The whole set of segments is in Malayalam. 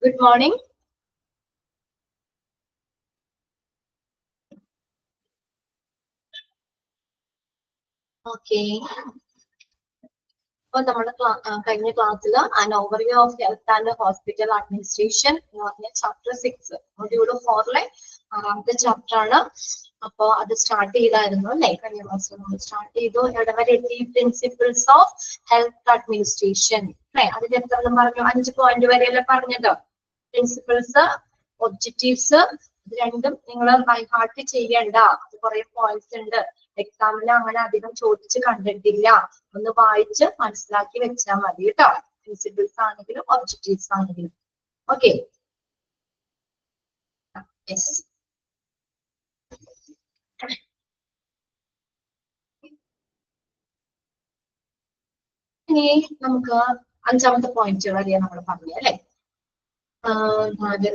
Good morning. Okay. അപ്പോൾ നമ്മുടെ കഴിഞ്ഞ ക്ലാസ്സിൽ an overview of health and hospital administration എന്ന് പറഞ്ഞ ചാപ്റ്റർ 6 മൊഡ്യൂൾ 4 ആറാമത്തെ ചാപ്റ്റർ ആണ്. അപ്പൊ അത് സ്റ്റാർട്ട് ചെയ്തായിരുന്നു അല്ലെ? കഴിഞ്ഞ ക്ലാസ്സിൽ നമ്മൾ സ്റ്റാർട്ട് ചെയ്തു. എവിടെ വരെ എത്തി? പ്രിൻസിപ്പിൾസ് ഓഫ് ഹെൽത്ത് അഡ്മിനിസ്ട്രേഷൻ അല്ലെ? അതിൽ എത്ര പറഞ്ഞു? 5 പോയിന്റ് വരെയല്ലേ പറഞ്ഞത്? പ്രിൻസിപ്പിൾസ്, ഒബ്ജക്റ്റീവ്സ്, ഇത് രണ്ടും നിങ്ങൾ ബൈ ഹാർട്ട് ചെയ്യണ്ട. അത് കുറെ പോയിന്റ്സ് ഉണ്ട്. എക്സാമിന് അങ്ങനെ അധികം ചോദിച്ച് കണ്ടിട്ടില്ല. ഒന്ന് വായിച്ച് മനസ്സിലാക്കി വെച്ചാൽ മതി കേട്ടോ. പ്രിൻസിപ്പിൾസ് ആണെങ്കിലും ഒബ്ജക്റ്റീവ്സ് ആണെങ്കിലും. ഓക്കെ. ഇനി നമുക്ക് 5ാമത്തെ പോയിന്റ് വരെ നമ്മൾ പറഞ്ഞു അല്ലെ? 4,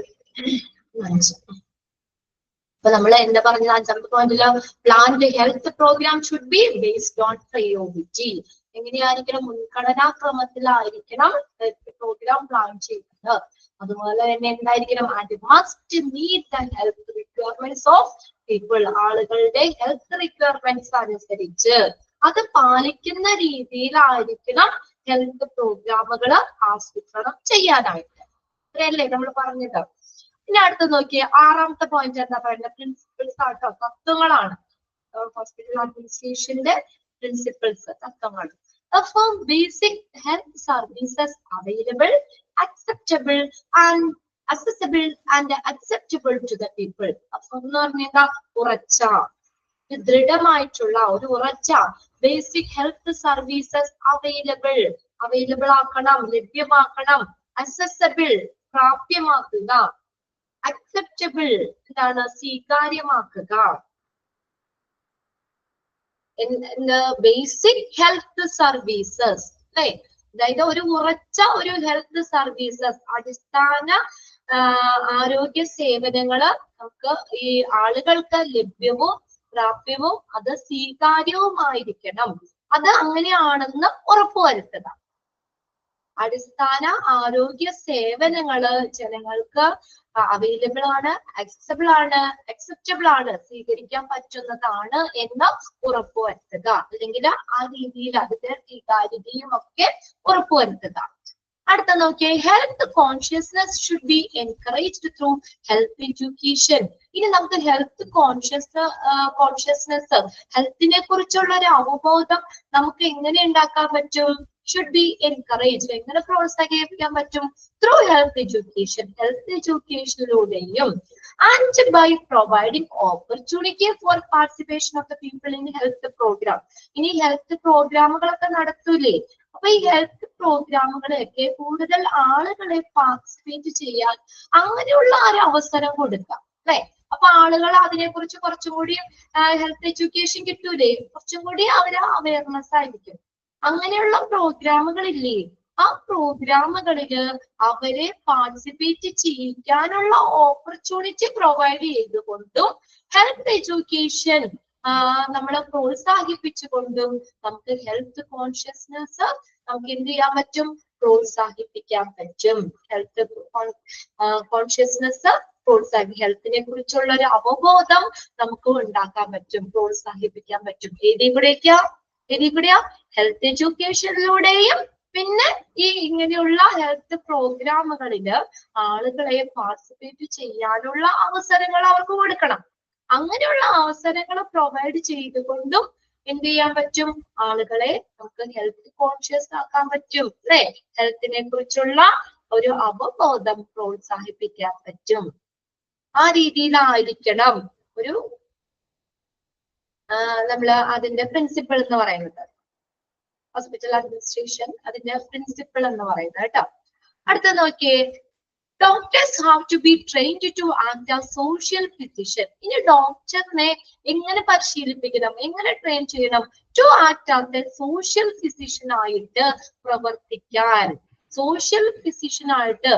5. അപ്പൊ നമ്മൾ എന്താ പറഞ്ഞത്? 5ാമത്തെ പോയിന്റില് planned health program should be based on priority. എങ്ങനെയായിരിക്കണം? മുൻഗണനാക്രമത്തിലായിരിക്കണം ഹെൽത്ത് പ്രോഗ്രാം പ്ലാൻ ചെയ്യുന്നത്. അതുപോലെ തന്നെ എന്തായിരിക്കണം? And must meet the health requirements of people. ആളുകളുടെ ഹെൽത്ത് റിക്വയർമെന്റ്സ് അനുസരിച്ച് അത് പാലിക്കുന്ന രീതിയിലായിരിക്കണം ഹെൽത്ത് പ്രോഗ്രാമുകൾ ആസൂത്രണം ചെയ്യാനായിട്ട്. അത്രയല്ലേ നമ്മൾ പറഞ്ഞത്? ഇനി അടുത്ത് നോക്കിയേ, 6ാമത്തെ പോയിന്റ് എന്താ പറയുന്നത്? പ്രിൻസിപ്പിൾസ് ആട്ടോ, തത്വങ്ങളാണ്. ഹോസ്പിറ്റൽ അഡ്മിനിസ്ട്രേഷന്റെ പ്രിൻസിപ്പിൾസ്, തത്വങ്ങൾ. Basic health services available, acceptable and accessible and acceptable to the people. അപ്പൊ എന്ന് പറഞ്ഞാൽ ഉറച്ച, ദൃഢമായിട്ടുള്ള ഒരു ഉറച്ച ബേസിക് ഹെൽത്ത് സർവീസസ് അവൈലബിൾ ആക്കണം, ലഭ്യമാക്കണം. അക്സെസിബിൾ, പ്രാപ്യമാക്കുക. അക്സെപ്റ്റബിൾ, എന്താണ്? സ്വീകാര്യമാക്കുക. ബേസിക് ഹെൽത്ത് സർവീസസ് അല്ലെ? അതായത് ഒരു ഉറച്ച ഒരു ഹെൽത്ത് സർവീസസ്, അടിസ്ഥാന ആരോഗ്യ സേവനങ്ങള് നമുക്ക് ഈ ആളുകൾക്ക് ലഭ്യവും പ്രാപ്യവും അത് സ്വീകാര്യവുമായിരിക്കണം. അത് അങ്ങനെയാണെന്ന് ഉറപ്പുവരുത്തുക. അടിസ്ഥാന ആരോഗ്യ സേവനങ്ങള് ജനങ്ങൾക്ക് അവൈലബിൾ ആണ്, അക്സെപ്റ്റബിൾ ആണ്, സ്വീകരിക്കാൻ പറ്റുന്നതാണ് എന്ന് ഉറപ്പുവരുത്തുക. അല്ലെങ്കിൽ ആ രീതിയിൽ അതിന്റെ സ്വീകാര്യതയും ഒക്കെ ഉറപ്പുവരുത്തുക. അടുത്ത നോക്കിയേ, health consciousness should be encouraged through health education. ഇനി നമുക്ക് ഹെൽത്ത് കോൺഷ്യസ്നെസ്, ഹെൽത്തിനെ കുറിച്ചുള്ള ഒരു അവബോധം നമുക്ക് എങ്ങനെ ഉണ്ടാക്കാൻ പറ്റും? Should be encouraged. എങ്ങനെ പ്രോത്സാഹിപ്പിക്കാൻ പറ്റും? ത്രൂ ഹെൽത്ത് എഡ്യൂക്കേഷൻ, ഹെൽത്ത് എഡ്യൂക്കേഷനിലൂടെയും. And by providing opportunity for participation of the people in health program. ഇനി ഹെൽത്ത് പ്രോഗ്രാമുകളൊക്കെ നടത്തൂലേ? അപ്പൊ ഈ ഹെൽത്ത് പ്രോഗ്രാമുകളെയൊക്കെ കൂടുതൽ ആളുകളെ പാർട്ടിസിപ്പേറ്റ് ചെയ്യാൻ അങ്ങനെയുള്ള ഒരു അവസരം കൊടുക്കാം അല്ലെ? അപ്പൊ ആളുകൾ അതിനെക്കുറിച്ച് കുറച്ചും കൂടി ഹെൽത്ത് എഡ്യൂക്കേഷൻ കിട്ടൂലേ? കുറച്ചും കൂടി അവര് അവയർനെസ് ആയിരിക്കും. അങ്ങനെയുള്ള പ്രോഗ്രാമുകളില്ലേ? ആ പ്രോഗ്രാമുകളില് അവരെ പാർട്ടിസിപ്പേറ്റ് ചെയ്യിക്കാനുള്ള ഓപ്പർച്യൂണിറ്റി പ്രൊവൈഡ് ചെയ്തുകൊണ്ടും ഹെൽത്ത് എഡ്യൂക്കേഷൻ നമ്മളെ പ്രോത്സാഹിപ്പിച്ചുകൊണ്ടും നമുക്ക് ഹെൽത്ത് കോൺഷ്യസ്നെസ് നമുക്ക് എന്ത് ചെയ്യാൻ പറ്റും? പ്രോത്സാഹിപ്പിക്കാൻ പറ്റും. ഹെൽത്ത് കോൺഷ്യസ്നെസ് ഹെൽത്തിനെ കുറിച്ചുള്ള ഒരു അവബോധം നമുക്ക് ഉണ്ടാക്കാൻ പറ്റും, പ്രോത്സാഹിപ്പിക്കാൻ പറ്റും. ഏതിൽ കൂടെയാ? ഹെൽത്ത് എഡ്യൂക്കേഷനിലൂടെയും പിന്നെ ഈ ഇങ്ങനെയുള്ള ഹെൽത്ത് പ്രോഗ്രാമുകളില് ആളുകളെ പാർട്ടിസിപ്പേറ്റ് ചെയ്യാനുള്ള അവസരങ്ങൾ അവർക്ക് കൊടുക്കണം. അങ്ങനെയുള്ള അവസരങ്ങൾ പ്രൊവൈഡ് ചെയ്തുകൊണ്ടും എന്ത് ചെയ്യാൻ പറ്റും? ആളുകളെ നമുക്ക് ഹെൽത്ത് കോൺഷ്യസ് ആക്കാൻ പറ്റും അല്ലെ? ഹെൽത്തിനെ കുറിച്ചുള്ള ഒരു അവബോധം പ്രോത്സാഹിപ്പിക്കാൻ പറ്റും. ആ രീതിയിലായിരിക്കണം ഒരു നമ്മള് അതിന്റെ പ്രിൻസിപ്പിൾ എന്ന് പറയുന്നത്. ഹോസ്പിറ്റൽ അഡ്മിനിസ്ട്രേഷൻ അതിന്റെ പ്രിൻസിപ്പിൾ എന്ന് പറയുന്നത് കേട്ടോ. അടുത്ത നോക്കിയേ, doctors have to be trained to act as social physician. ഇനി ഡോക്ടറിനെ എങ്ങനെ പരിശീലിപ്പിക്കണം, എങ്ങനെ ട്രെയിൻ ചെയ്യണം? To act as a social physician ആയിട്ട് പ്രവർത്തിക്കാൻ. സോഷ്യൽ ഫിസിഷ്യൻ ആയിട്ട്,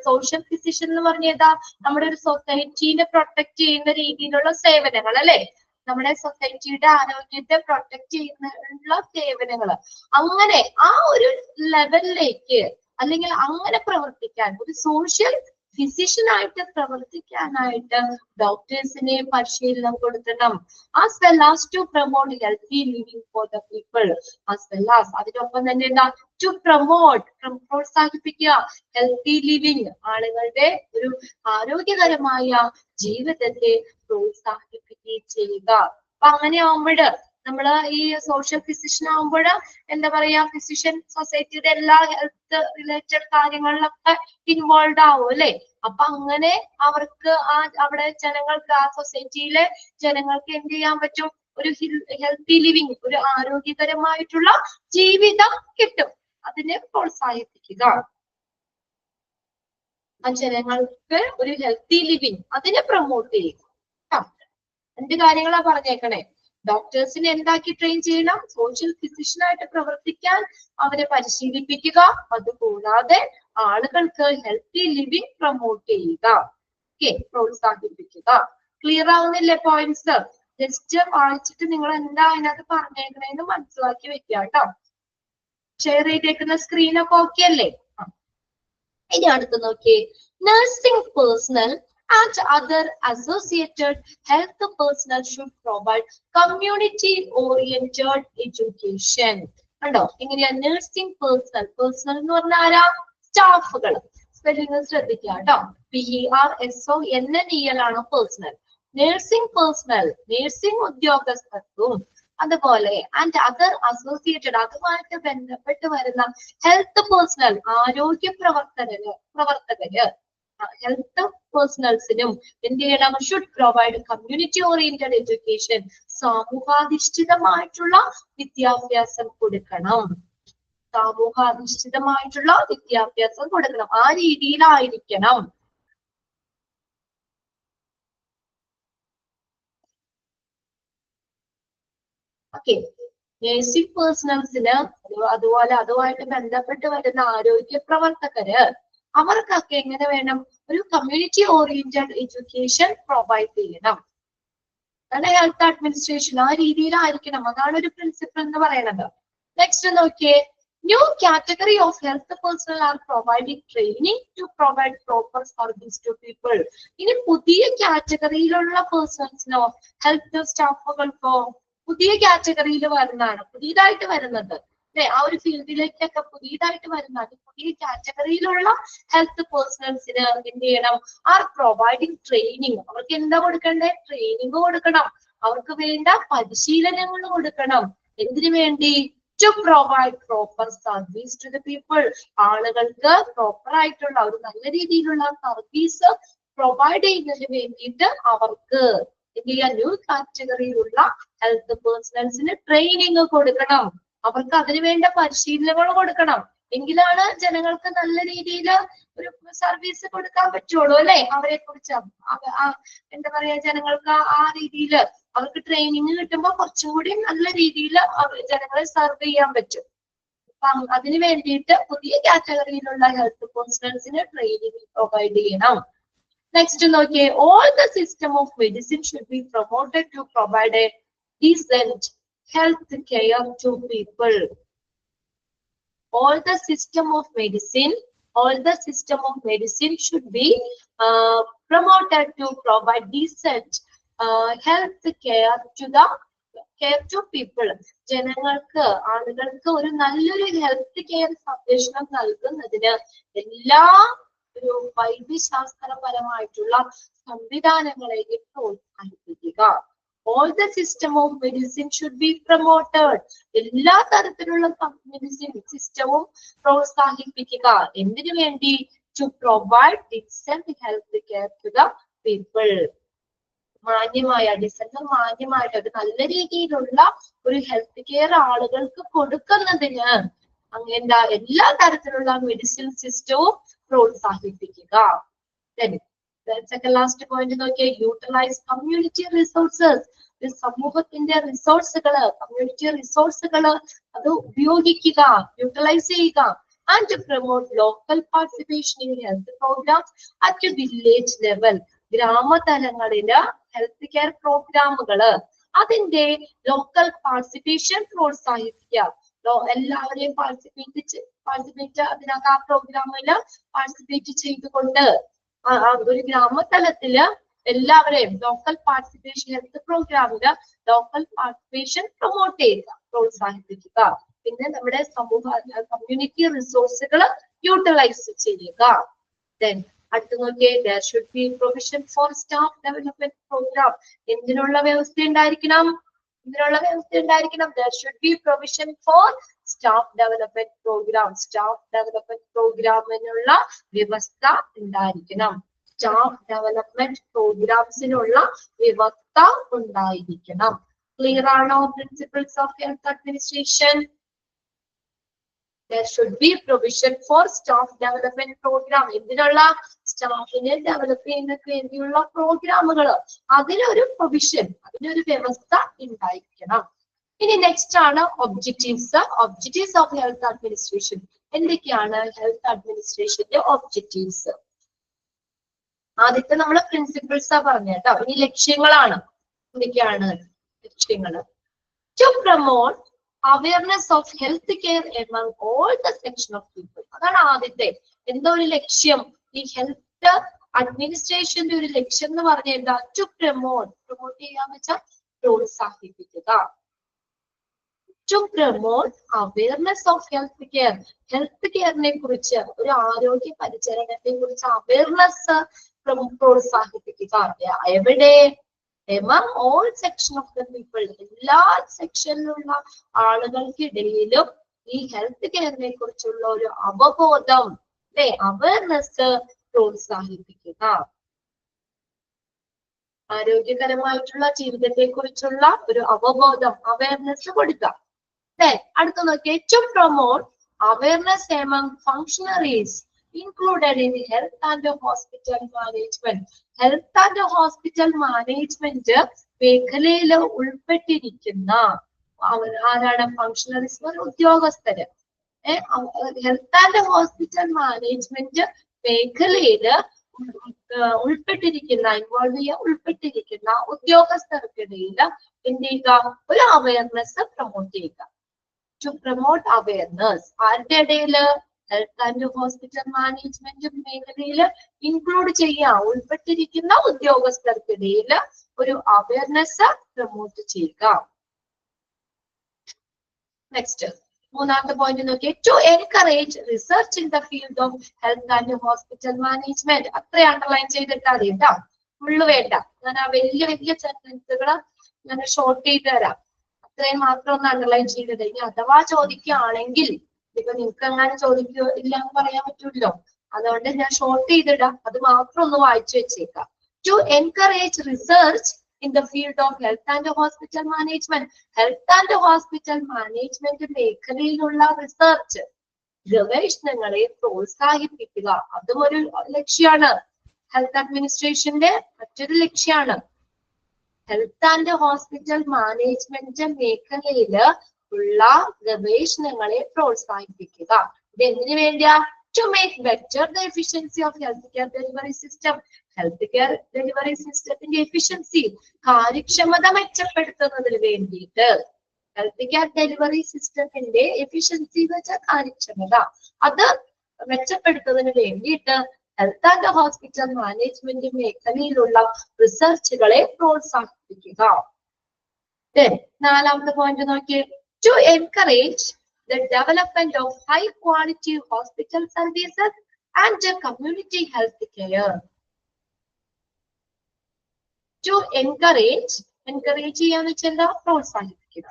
സോഷ്യൽ ഫിസിഷ്യൻ എന്ന് പറഞ്ഞാൽ നമ്മുടെ ഒരു സൊസൈറ്റീനെ പ്രൊട്ടക്ട് ചെയ്യുന്ന രീതിയിലുള്ള സേവനങ്ങൾ അല്ലെ? നമ്മുടെ സൊസൈറ്റിയുടെ ആരോഗ്യത്തെ പ്രൊട്ടക്ട് ചെയ്യുന്ന സേവനങ്ങൾ. അങ്ങനെ ആ ഒരു ലെവലിലേക്ക് അല്ലെങ്കിൽ അങ്ങനെ പ്രവർത്തിക്കാൻ ഒരു സോഷ്യൽ ഫിസിഷ്യനായിട്ട് പ്രവർത്തിക്കാനായിട്ട് ഡോക്ടേഴ്സിനെ പരിശീലനം കൊടുക്കണം. as well as to promote healthy living for the people, as well as അതിനൊപ്പം തന്നെ എന്താ to promote പ്രോത്സാഹിപ്പിക്കുക healthy living, ആളുകളുടെ ഒരു ആരോഗ്യകരമായ ജീവിതത്തെ പ്രോത്സാഹിപ്പിക്കുകയും ചെയ്യുക. അപ്പൊ അങ്ങനെ ആവുമ്പോൾ നമ്മള് ഈ സോഷ്യൽ ഫിസിഷ്യൻ ആവുമ്പോൾ എന്താ പറയാ, ഫിസിഷ്യൻ സൊസൈറ്റിയുടെ എല്ലാ ഹെൽത്ത് റിലേറ്റഡ് കാര്യങ്ങളിലൊക്കെ ഇൻവോൾവ് ആവും അല്ലെ. അപ്പൊ അങ്ങനെ അവർക്ക് അവിടെ ജനങ്ങൾക്ക്, ആ സൊസൈറ്റിയിലെ ജനങ്ങൾക്ക് എന്ത് ചെയ്യാൻ പറ്റും, ഒരു ഹെൽത്തി ലിവിങ്, ഒരു ആരോഗ്യകരമായിട്ടുള്ള ജീവിതം കിട്ടും. അതിനെ പ്രോത്സാഹിപ്പിക്കുക, ആ ജനങ്ങൾക്ക് ഒരു ഹെൽത്തി ലിവിങ് അതിനെ പ്രൊമോട്ട് ചെയ്യുക. രണ്ട് കാര്യങ്ങളാ പറഞ്ഞേക്കണേ. ഡോക്ടേഴ്സിനെ എന്താക്കി ട്രെയിൻ ചെയ്യണം, സോഷ്യൽ ഫിസിഷ്യനായിട്ട് പ്രവർത്തിക്കാൻ അവരെ പരിശീലിപ്പിക്കുക. അതുകൂടാതെ ആളുകൾക്ക് ഹെൽത്തി ലിവിങ് പ്രൊമോട്ട് ചെയ്യുക, പ്രോത്സാഹിപ്പിക്കുക. Clear ആവുന്നില്ലേ points? ജസ്റ്റ് വായിച്ചിട്ട് നിങ്ങൾ എന്താ അതിനകത്ത് പറഞ്ഞേക്കണേന്ന് മനസ്സിലാക്കി വെക്കുക കേട്ടോ. ഷെയർ ചെയ്തേക്കുന്ന സ്ക്രീനൊക്കെ ഓക്കെ അല്ലേ? ഇനി അടുത്ത് നോക്കിയേ, nursing personal and other associated health personnel should provide community oriented education. കണ്ടോ എങ്ങനെയാ? നഴ്സിംഗ് പേഴ്സണൽ, പേഴ്സണൽ എന്ന് പറഞ്ഞാൽ ആരാ? സ്റ്റാഫുകൾ. സ്പെല്ലിംഗ് ശ്രദ്ധിക്കുക കേട്ടോ. PERSONNEL ആണ് പേഴ്സണൽ. നഴ്സിംഗ് പേഴ്സണൽ, നഴ്സിംഗ് ഉദ്യോഗസ്ഥർക്കും അതുപോലെ ആൻഡ് അതർ അസോസിയേറ്റഡ്, അതുമായിട്ട് ബന്ധപ്പെട്ട് വരുന്ന ഹെൽത്ത് പേഴ്സണൽ, ആരോഗ്യ പ്രവർത്തകര് ഹെൽത്ത് പേഴ്സണൽസിനും എന്ത് ചെയ്യണം? Should provide community oriented education, സമൂഹാധിഷ്ഠിതമായിട്ടുള്ള വിദ്യാഭ്യാസം കൊടുക്കണം. സമൂഹാധിഷ്ഠിതമായിട്ടുള്ള വിദ്യാഭ്യാസം കൊടുക്കണം. ആ രീതിയിലായിരിക്കണം. ഓക്കെ, നേഴ്സിംഗ് പേഴ്സണൽസിന് അതുപോലെ അതുമായിട്ട് ബന്ധപ്പെട്ട് വരുന്ന ആരോഗ്യ പ്രവർത്തകര് അവർക്കൊക്കെ എങ്ങനെ വേണം? ഒരു കമ്മ്യൂണിറ്റി ഓറിയന്റഡ് എഡ്യൂക്കേഷൻ പ്രൊവൈഡ് ചെയ്യണം. അതാണ് ഹെൽത്ത് അഡ്മിനിസ്ട്രേഷൻ, ആ രീതിയിലായിരിക്കണം. അതാണ് ഒരു പ്രിൻസിപ്പിൾ എന്ന് പറയുന്നത്. നെക്സ്റ്റ് നോക്കിയേ, new category of health personnel are providing training to provide proper service to people. ഇനി പുതിയ കാറ്റഗറിയിലുള്ള പേഴ്സൺസിനോ ഹെൽത്ത് സ്റ്റാഫുകൾക്കോ പുതിയ കാറ്റഗറിയിൽ വരുന്നതാണ്, പുതിയതായിട്ട് വരുന്നത് അല്ലെ, ആ ഒരു ഫീൽഡിലേക്കൊക്കെ പുതിയതായിട്ട് വരുന്ന പുതിയ കാറ്റഗറിയിലുള്ള ഹെൽത്ത് പേഴ്സണൽസിന് എന്ത് ചെയ്യണം? Are providing training. അവർക്ക് എന്താ കൊടുക്കണ്ടേ? ട്രെയിനിങ് കൊടുക്കണം. അവർക്ക് വേണ്ട പരിശീലനങ്ങൾ കൊടുക്കണം. എന്തിനു വേണ്ടി? To provide proper service to the people. ആളുകൾക്ക് പ്രോപ്പർ ആയിട്ടുള്ള ഒരു നല്ല രീതിയിലുള്ള സർവീസ് പ്രൊവൈഡ് ചെയ്യുന്നതിന് വേണ്ടിയിട്ട് അവർക്ക് എന്ത് ചെയ്യാൻ? ന്യൂ കാറ്റഗറിയിലുള്ള ഹെൽത്ത് പേഴ്സണൽസിന് ട്രെയിനിങ് കൊടുക്കണം. അവർക്ക് അതിനു വേണ്ട പരിശീലനങ്ങൾ കൊടുക്കണം. എങ്കിലാണ് ജനങ്ങൾക്ക് നല്ല രീതിയിൽ ഒരു സർവീസ് കൊടുക്കാൻ പറ്റുള്ളൂ അല്ലെ. അവരെ കുറിച്ച് എന്താ പറയാ, ജനങ്ങൾക്ക് ആ രീതിയിൽ അവർക്ക് ട്രെയിനിങ് കിട്ടുമ്പോൾ കുറച്ചും കൂടി നല്ല രീതിയിൽ ജനങ്ങളെ സർവ് ചെയ്യാൻ പറ്റും. അപ്പം അതിനു വേണ്ടിയിട്ട് പുതിയ കാറ്റഗറിയിലുള്ള ഹെൽത്ത് പേഴ്സണൽസിന് ട്രെയിനിങ് പ്രൊവൈഡ് ചെയ്യണം. നെക്സ്റ്റ് നോക്കിയേ, all the system of medicine should be promoted to provide a decent health care to people. All the system of medicine should be promoted to provide decent health care to people. ജനങ്ങൾക്ക്, ആളുകൾക്ക് ഒരു നല്ലൊരു ഹെൽത്ത് കെയർ സംരക്ഷണം നൽകുന്നതിന് എല്ലാ ഒരു വൈദ്യശാസ്ത്രപരമായിട്ടുള്ള സംവിധാനങ്ങളെയും പ്രോത്സാഹിപ്പിക്കുക. All the system of medicine should be promoted. എല്ലാ തരത്തിലുള്ള മെഡിസിൻ സിസ്റ്റവും പ്രോത്സാഹിപ്പിക്കുക. എന്തിനു വേണ്ടി? To provide decent health care to the people. മാന്യമായ, ഡിസന്റ് മാന്യമായിട്ട് ഒരു നല്ല രീതിയിലുള്ള ഒരു ഹെൽത്ത് കെയർ ആളുകൾക്ക് കൊടുക്കുന്നതിന് എന്താ എല്ലാ തരത്തിലുള്ള മെഡിസിൻ സിസ്റ്റവും പ്രോത്സാഹിപ്പിക്കുക. സെക്കൻഡ് ലാസ്റ്റ് പോയിന്റ് നോക്കിയാൽ, യൂട്ടിലൈസ് കമ്മ്യൂണിറ്റി റിസോഴ്സസ്. സമൂഹത്തിന്റെ റിസോഴ്സുകള്, കമ്മ്യൂണിറ്റി റിസോഴ്സുകള് അത് ഉപയോഗിക്കുക, യൂട്ടിലൈസ് ചെയ്യുക. And promote local participation in health programs at village level. ഗ്രാമതലങ്ങളില് ഹെൽത്ത് കെയർ പ്രോഗ്രാമുകള് അതിന്റെ ലോക്കൽ പാർട്ടിസിപ്പേഷൻ പ്രോത്സാഹിപ്പിക്കുക. എല്ലാവരെയും പാർട്ടിസിപ്പേറ്റ് അതിനകത്ത് ആ പ്രോഗ്രാമില് പാർട്ടിസിപ്പേറ്റ് ചെയ്തുകൊണ്ട് ഒരു ഗ്രാമതലത്തില് എല്ലാവരെയും ലോക്കൽ പാർട്ടിസിപ്പേഷൻ ഹെൽത്ത് പ്രോഗ്രാമില് ലോക്കൽ പാർട്ടിസിപ്പേഷൻ പ്രൊമോട്ട് ചെയ്യുക, പ്രോത്സാഹിപ്പിക്കുക. പിന്നെ നമ്മുടെ കമ്മ്യൂണിറ്റി റിസോഴ്സുകൾ യൂട്ടിലൈസ് ചെയ്യുക. Then അടുത്ത നോക്കിയേ, there should be provision for staff development program. എന്തിനുള്ള വ്യവസ്ഥ ഉണ്ടായിരിക്കണം? There should be provision for staff development program. Staff development പ്രോഗ്രാമിനുള്ള വ്യവസ്ഥ ഉണ്ടായിരിക്കണം. Staff development programs-നുള്ള വ്യവസ്ഥ ഉണ്ടായിരിക്കണം. Clear ആണോ principles of health administration? There should be provision for staff development program. എന്തിനുള്ള? സ്റ്റാഫിനെ ഡെവലപ്പ് ചെയ്യുന്നതിന് വേണ്ടിയുള്ള പ്രോഗ്രാമുകൾ, അതിനൊരു പ്രൊവിഷൻ, അതിനൊരു വ്യവസ്ഥ ഉണ്ടായിരിക്കണം. ഇനി നെക്സ്റ്റ് ആണ് objectives. Objectives of health administration. എന്തൊക്കെയാണ് ഹെൽത്ത് അഡ്മിനിസ്ട്രേഷന്റെ ഒബ്ജക്റ്റീവ്സ്? ആദ്യത്തെ നമ്മൾ പ്രിൻസിപ്പിൾസാ പറഞ്ഞ കേട്ടോ. ഇനി ലക്ഷ്യങ്ങളാണ്. എന്തൊക്കെയാണ് ലക്ഷ്യങ്ങൾ? To promote awareness of health care among all the section of people. അതാണ് ആദ്യത്തെ. എന്തോ ഒരു ലക്ഷ്യം, ഈ ഹെൽത്ത് അഡ്മിനിസ്ട്രേഷന്റെ ഒരു ലക്ഷ്യം എന്ന് പറഞ്ഞാൽ എന്താ? ടു പ്രൊമോട്ട് ചെയ്യാന്ന് വെച്ചാൽ പ്രോത്സാഹിപ്പിക്കുക. To promote awareness of health care. Health കെയറിനെ കുറിച്ച്, ഒരു ആരോഗ്യ പരിചരണത്തെ കുറിച്ച് അവയർനെസ് പ്രോത്സാഹിപ്പിക്കുക. എവിടെ? among all section of the people. എല്ലാ സെക്ഷനിലുള്ള ആളുകൾക്കിടയിലും ഈ ഹെൽത്ത് കെയറിനെ കുറിച്ചുള്ള ഒരു അവബോധം, അവയർനെസ് പ്രോത്സാഹിപ്പിക്കുക. ആരോഗ്യകരമായിട്ടുള്ള ജീവിതത്തെ കുറിച്ചുള്ള ഒരു അവബോധം, അവയർനെസ് കൊടുക്കുക. അടുത്ത നോക്കിയേ, to promote awareness among functionaries included in health and hospital management. Health and hospital management മേഖലയിൽ ഉൾപ്പെട്ടിരിക്കുന്ന ആരാണ്? ഫങ്ഷണറീസ്, ഉദ്യോഗസ്ഥര്. ഹെൽത്ത് ആൻഡ് ഹോസ്പിറ്റൽ മാനേജ്മെന്റ് മേഖലയിൽ ഉൾപ്പെട്ടിരിക്കുന്ന ഉദ്യോഗസ്ഥർക്കിടയിൽ എന്ത് ചെയ്യുക? ഒരു അവയർനെസ് പ്രൊമോട്ട് ചെയ്യുക. ടു പ്രൊമോട്ട് അവയർനെസ് ആരുടെ ഇടയില്? ഹെൽത്ത് ആൻഡ് ഹോസ്പിറ്റൽ മാനേജ്മെന്റ് മേഖലയിൽ ഇൻക്ലൂഡ് ചെയ്യുക, ഉൾപ്പെട്ടിരിക്കുന്ന ഉദ്യോഗസ്ഥർക്കിടയിൽ ഒരു അവയർനെസ് പ്രൊമോട്ട് ചെയ്യുക. നെക്സ്റ്റ് മൂന്നാമത്തെ പോയിന്റ് നോക്കിയേ, to encourage research in the field of health and hospital management. അത്ര അണ്ടർലൈൻ ചെയ്തിട്ടാ മതി കേട്ടോ, ഫുള്ള് വേണ്ട. ഞാൻ ആ വലിയ സെന്റൻസുകൾ ഞാൻ ഷോർട്ട് ചെയ്ത് തരാം. അത്രയും മാത്രം ഒന്ന് അണ്ടർലൈൻ ചെയ്തത്. ഇനി അഥവാ ചോദിക്കുകയാണെങ്കിൽ, ഇപ്പൊ നിങ്ങൾക്ക് അങ്ങനെ ചോദിക്കോ ഇല്ല എന്ന് പറയാൻ പറ്റൂല്ലോ, അതുകൊണ്ട് ഞാൻ ഷോർട്ട് ചെയ്തിടാം. അത് മാത്രം ഒന്ന് വായിച്ചു വെച്ചേക്കാം. To encourage research in the field of health and hospital management. Health and hospital management മേഖലയിലുള്ള റിസർച്ച്, ഗവേഷണങ്ങളെ പ്രോത്സാഹിപ്പിക്കുക. അതും ഒരു ലക്ഷ്യമാണ്. ഹെൽത്ത് അഡ്മിനിസ്ട്രേഷന്റെ മറ്റൊരു ലക്ഷ്യമാണ്. ഹെൽത്ത് ആൻഡ് ഹോസ്പിറ്റൽ മാനേജ്മെന്റ് മേഖലയില് ഉള്ള ഗവേഷണങ്ങളെ പ്രോത്സാഹിപ്പിക്കുക. ഇത് എന്തിനു വേണ്ടിയാ? To make better the efficiency of health care delivery system. Health care delivery സിസ്റ്റത്തിന്റെ എഫിഷ്യൻസി, കാര്യക്ഷമത മെച്ചപ്പെടുത്തുന്നതിന് വേണ്ടിയിട്ട്, ഹെൽത്ത് കെയർ ഡെലിവറി സിസ്റ്റത്തിന്റെ എഫിഷ്യൻസി എന്ന് വെച്ചാൽ കാര്യക്ഷമത, അത് മെച്ചപ്പെടുത്തുന്നതിന് വേണ്ടിയിട്ട് ഹെൽത്ത് ആൻഡ് ഹോസ്പിറ്റൽ മാനേജ്മെന്റ് മേഖലയിലുള്ള റിസർച്ചുകളെ പ്രോത്സാഹിപ്പിക്കുക. നാലാമത്തെ പോയിന്റ് നോക്കിയേ, to encourage the development of high quality hospital services and community health care. To encourage ചെയ്യാന്ന് വെച്ചാൽ പ്രോത്സാഹിപ്പിക്കുക.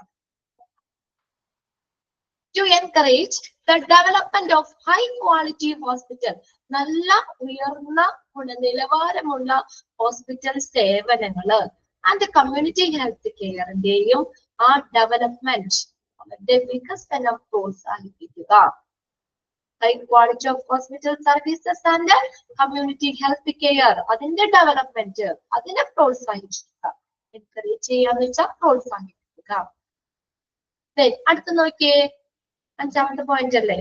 To encourage the development of high quality hospital. നല്ല ഉയർന്ന ഗുണനിലവാരമുള്ള ഹോസ്പിറ്റൽ സേവനങ്ങള് ആൻഡ് കമ്മ്യൂണിറ്റി ഹെൽത്ത് കെയറിന്റെയും ആ ഡെവലപ്മെന്റ്, അവരുടെ വികസനം പ്രോത്സാഹിപ്പിക്കുക. High quality of hospital services and community health care, അതിന്റെ ഡെവലപ്മെന്റ്, അതിനെ പ്രോത്സാഹിപ്പിക്കുക. എൻകറേജ് ചെയ്യാന്ന് വെച്ചാൽ പ്രോത്സാഹിപ്പിക്കുക. അടുത്ത് നോക്കിയേ, അഞ്ചാമത്തെ പോയിന്റ് അല്ലേ?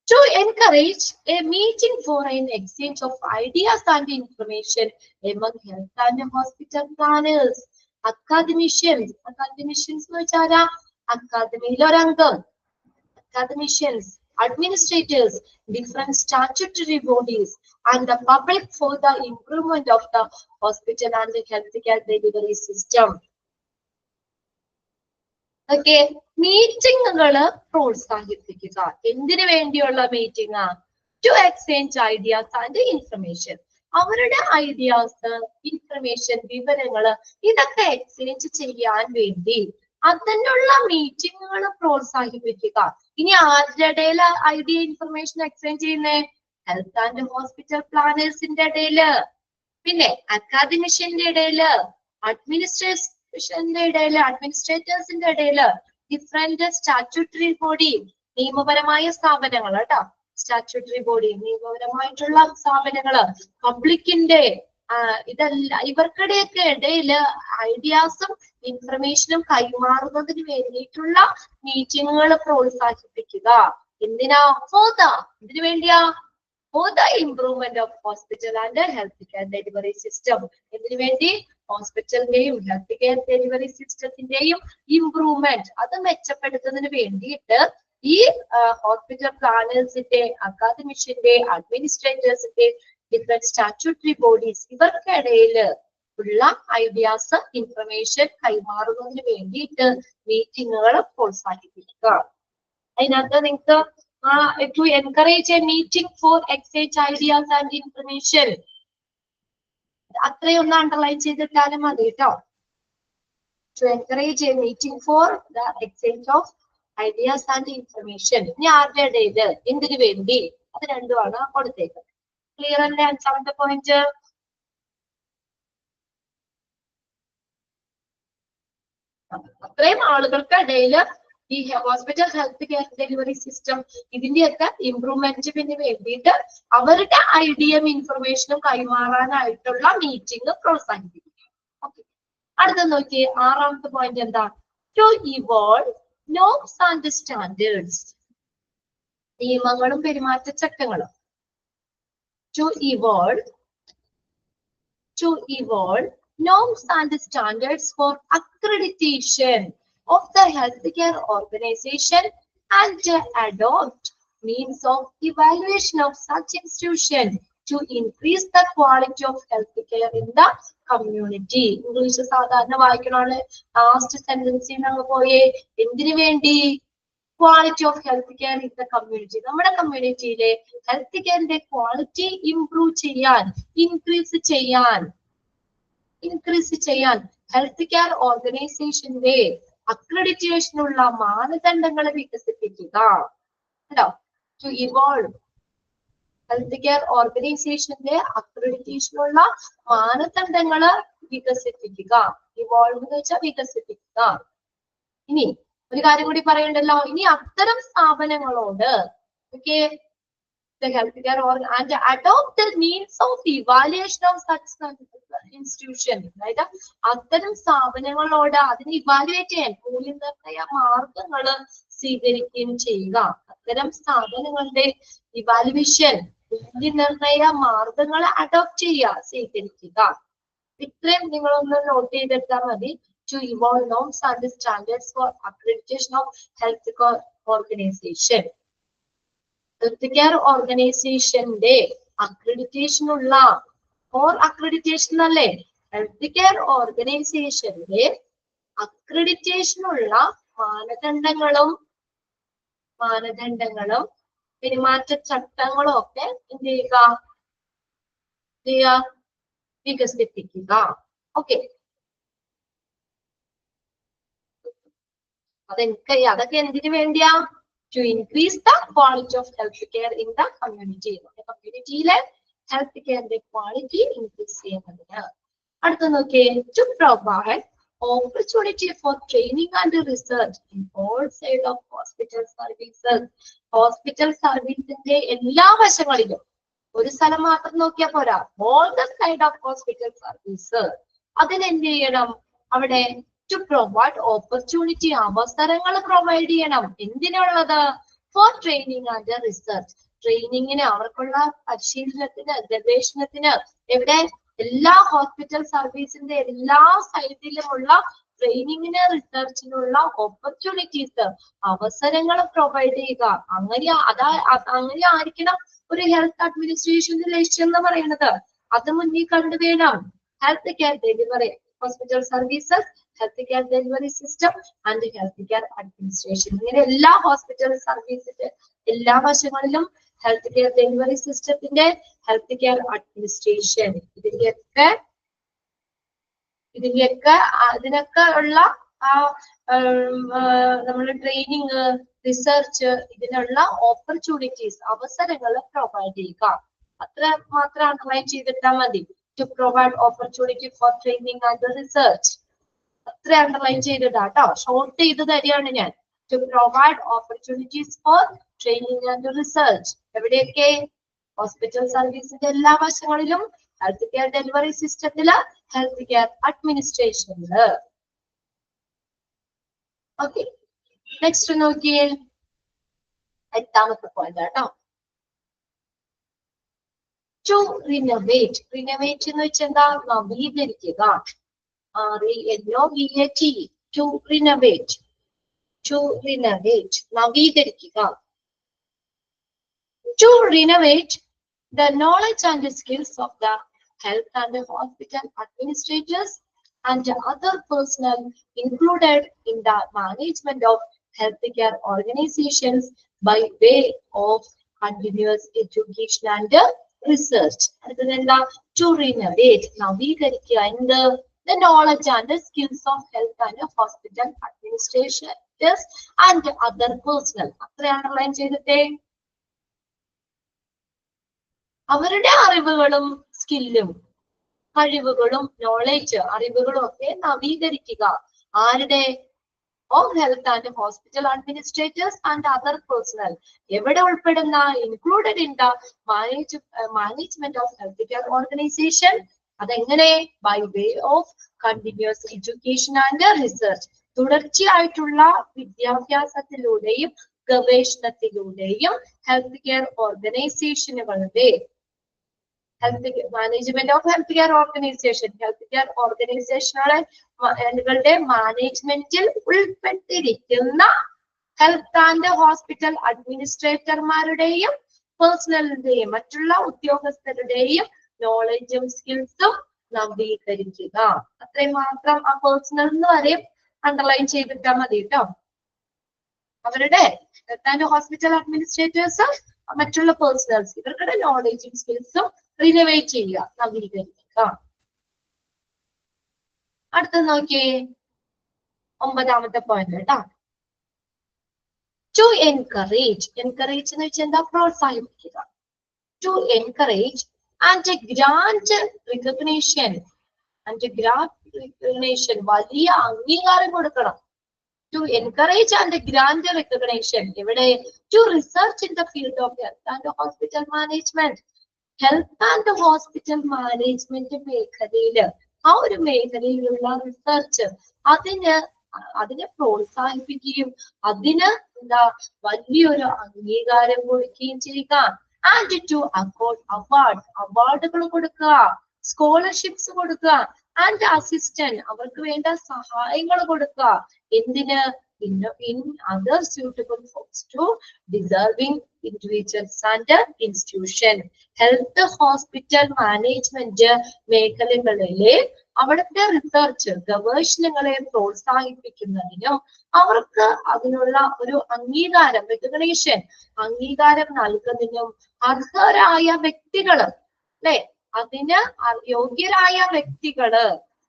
To encourage a meeting for an exchange of ideas and information among health and hospital planners, academicians എന്ന് വെച്ചാൽ അക്കാദമിയിലെ ഒരംഗം, academicians, administrators, different statutory bodies, and the public for the improvement of the hospital and the healthcare delivery system. Okay, മീറ്റിങ്ങുകള് പ്രോത്സാഹിപ്പിക്കുക. എന്തിനു വേണ്ടിയുള്ള meeting? To exchange ideas and information. അവരുടെ ഐഡിയാസ്, ഇൻഫർമേഷൻ, വിവരങ്ങള് ഇതൊക്കെ എക്സ്ചേഞ്ച് ചെയ്യാൻ വേണ്ടി അതിനുള്ള മീറ്റിങ്ങുകൾ പ്രോത്സാഹിപ്പിക്കുക. ഇനി ആരുടെ ഇടയില് ഐഡിയ ഇൻഫർമേഷൻ എക്സ്ചേഞ്ച് ചെയ്യുന്നേ? ഹെൽത്ത് ആൻഡ് ഹോസ്പിറ്റൽ പ്ലാനേഴ്സിന്റെ ഇടയില്, പിന്നെ അക്കാദമിഷ്യന്റെ ഇടയില്, അഡ്മിനിസ്ട്രേറ്റേഴ്സിന്റെ ഇടയില്, ഡിഫറെന്റ് സ്റ്റാറ്റ്യൂട്ടറി ബോഡി, നിയമപരമായ സ്ഥാപനങ്ങൾ കേട്ടോ, സ്റ്റാറ്റ്യൂട്ടറി ബോഡി നിയമപരമായിട്ടുള്ള സ്ഥാപനങ്ങള്, പബ്ലിക്കിന്റെ ഇതല്ല, ഇവർക്കിടെയൊക്കെ ഇടയില് ഐഡിയാസും ഇൻഫർമേഷനും കൈമാറുന്നതിന് വേണ്ടിയിട്ടുള്ള മീറ്റിങ്ങുകൾ പ്രോത്സാഹിപ്പിക്കുക. എന്തിനാ? ഇതിനു വേണ്ടിയാ? For the improvement of hospital and health care delivery system. എന്തിനു വേണ്ടി? ഹോസ്പിറ്റലിന്റെയും ഹെൽത്ത് കെയർ ഡെലിവറി സിസ്റ്റത്തിന്റെയും ഇംപ്രൂവ്മെന്റ്, അത് മെച്ചപ്പെടുത്തുന്നതിന് വേണ്ടിയിട്ട് ഈ ഹോസ്പിറ്റൽ പ്ലാനേഴ്സിന്റെ, അക്കാദമിഷ്യന്റെ, അഡ്മിനിസ്ട്രേറ്റേഴ്സിന്റെ, ഡിഫറെന്റ് സ്റ്റാറ്റ്യൂട്ടറി ബോഡീസ് ഇവർക്കിടയിൽ ഉള്ള ഐഡിയാസ്, ഇൻഫർമേഷൻ കൈമാറുന്നതിന് വേണ്ടിയിട്ട് മീറ്റിങ്ങുകൾ പ്രോത്സാഹിപ്പിക്കുക. അതിനകത്ത് നിങ്ങൾക്ക് to encourage a meeting for exchange ideas and information, അത്രയൊന്ന് അണ്ടർലൈൻ ചെയ്തിട്ടാലും മതി കേട്ടോ. To encourage a meeting for the exchange of ideas and information. ഇനി ആരുടെ ഇടയില്, എന്തിനു വേണ്ടി? അത് രണ്ടുമാണ് കൊടുത്തേക്കുന്നത്. ക്ലിയർ അല്ലേ? അഞ്ചാമത്തെ പോയിന്റ്. അത്രയും ആളുകൾക്ക് ഇടയില് ഈ hospital health care delivery system ഇതിന്റെയൊക്കെ ഇംപ്രൂവ്മെന്റിന് വേണ്ടിയിട്ട് അവരുടെ ഐഡിയയും ഇൻഫർമേഷനും കൈമാറാനായിട്ടുള്ള മീറ്റിംഗ് പ്രോത്സാഹിപ്പിക്കുക. ഓക്കെ, അടുത്ത നോക്കിയേ, ആറാമത്തെ പോയിന്റ് എന്താ? To evolve norms and standards, നിയമങ്ങളും പെരുമാറ്റച്ചട്ടങ്ങളും. To evolve norms and standards for accreditation of the healthcare organization and adopt means of evaluation of such institution to increase the quality of healthcare in the community. English സാധാരണ വായിക്കണോളെ ലാസ്റ്റ് സെന്റൻസിൽ നിന്ന് പോയേ. എന്തിനു വേണ്ടി? Quality of health care in the community. നമ്മുടെ കമ്മ്യൂണിറ്റിയിലെ ഹെൽത്ത് കെയറിന്റെ ക്വാളിറ്റി ഇംപ്രൂവ് ചെയ്യാൻ, ഇൻക്രീസ് ചെയ്യാൻ ഹെൽത്ത് കെയർ ഓർഗനൈസേഷന്റെ അക്രഡിറ്റേഷനുള്ള മാനദണ്ഡങ്ങൾ വികസിപ്പിക്കുക. Hello, to evolve health care ഓർഗനൈസേഷന്റെ അക്രഡിറ്റേഷനുള്ള മാനദണ്ഡങ്ങൾ വികസിപ്പിക്കുക. ഇവോൾവ് എന്ന് വെച്ചാൽ വികസിപ്പിക്കുക. ഇനി ഒരു കാര്യം കൂടി പറയണ്ടല്ലോ, ഇനി അത്തരം സ്ഥാപനങ്ങളോട് healthcare and adopt the means of evaluation of such institution. അതായത് അത്തരം സ്ഥാപനങ്ങളോട് അതിനെ ഇവാലുവേറ്റ് ചെയ്യാൻ മൂല്യനിർണ്ണയ മാർഗങ്ങൾ സ്വീകരിക്കുകയും ചെയ്യുക. അത്തരം സ്ഥാപനങ്ങളുടെ ഇവാലുവേഷൻ, മൂല്യനിർണ്ണയ മാർഗങ്ങൾ അഡോപ്റ്റ് ചെയ്യുക, സ്വീകരിക്കുക. ഇത്രയും നിങ്ങളൊന്ന് നോട്ട് ചെയ്തെടുത്താൽ മതി. To evolve norms and standards for accreditation of healthcare organization. Healthcare organization de accreditation ulla or accreditation alle healthcare organization de accreditation ulla മാനദണ്ഡങ്ങളും പെരുമാറ്റച്ചട്ടങ്ങളും ഒക്കെ എന്ത് ചെയ്യുക? വികസിപ്പിക്കുക. ഓക്കെ, അതൊക്കെ എന്തിനു വേണ്ടിയാ? To increase the quality of health care in the community. കമ്മ്യൂണിറ്റിയിലെ ഹെൽത്ത് കെയറിന്റെ ക്വാളിറ്റി ഇൻക്രീസ് ചെയ്യുന്നതിന്. അടുത്ത നോക്കിയേ, to provide opportunity for training and research in all sides of hospital services. Hospital സർവീസിന്റെ എല്ലാ വശങ്ങളിലും, ഒരു സ്ഥലം മാത്രം നോക്കിയാൽ പോരാ, all the side of hospital service. അതിനെന്ത് ചെയ്യണം? അവിടെ to provide opportunity, അവസരങ്ങൾ പ്രൊവൈഡ് ചെയ്യണം. എന്തിനുള്ളത്? For training and research. ട്രെയിനിങ്ങിന്, അവർക്കുള്ള പരിശീലനത്തിന്, ഗവേഷണത്തിന്. എവിടെ? എല്ലാ ഹോസ്പിറ്റൽ സർവീസിന്റെ എല്ലാ സൈഡിലുമുള്ള ട്രെയിനിങ്ങിന് റിസർച്ചിനുള്ള ഓപ്പർച്യൂണിറ്റീസ് അവസരങ്ങൾ പ്രൊവൈഡ് ചെയ്യുക. അങ്ങനെ ആയിരിക്കണം ഒരു ഹെൽത്ത് അഡ്മിനിസ്ട്രേഷന്റെ ലക്ഷ്യം എന്ന് പറയുന്നത്. അത് മുന്നിൽ കണ്ടു വേണം health care delivery, hospital services, health care delivery system and health care administration. ഇങ്ങനെ എല്ലാ ഹോസ്പിറ്റൽ സർവീസിന്റെ എല്ലാ വശങ്ങളിലും ഹെൽത്ത് കെയർ ഡെലിവറി സിസ്റ്റത്തിന്റെ, ഹെൽത്ത് കെയർ അഡ്മിനിസ്ട്രേഷൻ, ഇതിനൊക്കെ ഉള്ള നമ്മുടെ ട്രെയിനിങ്, റിസർച്ച്, ഇതിനുള്ള ഓപ്പർച്യൂണിറ്റീസ് അവസരങ്ങൾ പ്രൊവൈഡ് ചെയ്യുക. അത്ര മാത്രം അണ്ടർലൈൻ ചെയ്തിട്ടാൽ മതി. To provide opportunity for training and research, അത്ര അണ്ടർലൈൻ ചെയ്തിട്ടാട്ടോ, ഷോർട്ട് ചെയ്ത് തരികയാണ് ഞാൻ. To provide opportunities for training and research എവിടെയൊക്കെ? ഹോസ്പിറ്റൽ സർവീസിന്റെ എല്ലാ വശങ്ങളിലും, ഹെൽത്ത് കെയർ ഡെലിവറി സിസ്റ്റത്തില്, ഹെൽത്ത് കെയർ അഡ്മിനിസ്ട്രേഷനില്. ഓക്കെ, നെക്സ്റ്റ് നോക്കിയേ, എട്ടാമത്തെ പോയിന്റ് കേട്ടോ. To renovate. റിനോവേറ്റ് എന്ന് വെച്ചാൽ എന്താ? നവീകരിക്കുക. RENOVATE, to renovate. To renovate, നവീകരിക്കുക. To renovate the knowledge and the skills of the health and hospital administrators and other personnel included in the management of healthcare organizations by way of continuous education and research. To renovate, നവീകരിക്കുക എന്ത്? The knowledge and the skills of health and hospital administrators and other personnel. അത്ര അണ്ടർലൈൻ ചെയ്തിട്ടേ. അവരുടെ അറിവുകളും സ്കില്ലും കഴിവുകളും നോളേജ് അറിവുകളും ഒക്കെ നവീകരിക്കുക. ആരുടെ? Of health and hospital administrators and other personnel. എവിടെ ഉൾപ്പെടുന്ന? Included in the management of health care organization. അതെങ്ങനെ? By way of continuous education and research. തുടർച്ചയായിട്ടുള്ള വിദ്യാഭ്യാസത്തിലൂടെയും ഗവേഷണത്തിലൂടെയും ഹെൽത്ത് കെയർ ഓർഗനൈസേഷനുകളുടെ management of health care organization, health care ഓർഗനൈസേഷനുകളുടെ മാനേജ്മെന്റിൽ ഉൾപ്പെട്ടിരിക്കുന്ന ഹെൽത്ത് ആൻഡ് ഹോസ്പിറ്റൽ അഡ്മിനിസ്ട്രേറ്റർമാരുടെയും പേഴ്സണലിന്റെയും മറ്റുള്ള ഉദ്യോഗസ്ഥരുടെയും നോളജും സ്കിൽസും നവീകരിക്കുക. അത്രയും മാത്രം ആ പേഴ്സണൽ എന്ന് വരെയും അണ്ടർലൈൻ ചെയ്തിട്ടാൽ മതി കേട്ടോ. അവരുടെ ഹെൽത്ത് ആൻഡ് ഹോസ്പിറ്റൽ അഡ്മിനിസ്ട്രേറ്റേഴ്സും മറ്റുള്ള പേഴ്സണൽസ് ഇവർക്കുടെ നോളജും സ്കിൽസും റിനോവേറ്റ് ചെയ്യുക, നവീകരിക്കുക. അടുത്ത നോക്കിയേ, ഒമ്പതാമത്തെ പോയിന്റ് കേട്ടോ. To encourage. എൻകറേജ് എന്ന് വെച്ചാൽ എന്താ? പ്രോത്സാഹിപ്പിക്കുക. To encourage and grant recognition. വലിയ അംഗീകാരം കൊടുക്കണം. To encourage and grant recognition. എവിടെ? To research in the field of health and hospital management. Health and hospital management മേഖലയില്, ആ ഒരു മേഖലയിലുള്ള റിസർച്ച് അതിനെ പ്രോത്സാഹിപ്പിക്കുകയും അതിന് എന്താ വലിയൊരു അംഗീകാരം കൊടുക്കുകയും ചെയ്യുക. ആൻഡ് ടു അക്കോർഡ് അവാർഡുകൾ കൊടുക്കുക, സ്കോളർഷിപ്സ് കൊടുക്കുക, ആൻഡ് അസിസ്റ്റന്റ് അവർക്ക് വേണ്ട സഹായങ്ങൾ കൊടുക്കുക. എന്തിന്? in other suitable forms to deserving individuals and institution. Health hospital management മേഖലകളിലെ അവിടുത്തെ റിസർച്ച് ഗവേഷണങ്ങളെ പ്രോത്സാഹിപ്പിക്കുന്നതിനും അവർക്ക് അതിനുള്ള ഒരു അംഗീകാരം, റെക്കഗ്നേഷൻ, അംഗീകാരം നൽകുന്നതിനും അർഹരായ വ്യക്തികള്, അല്ലെ, അതിന് യോഗ്യരായ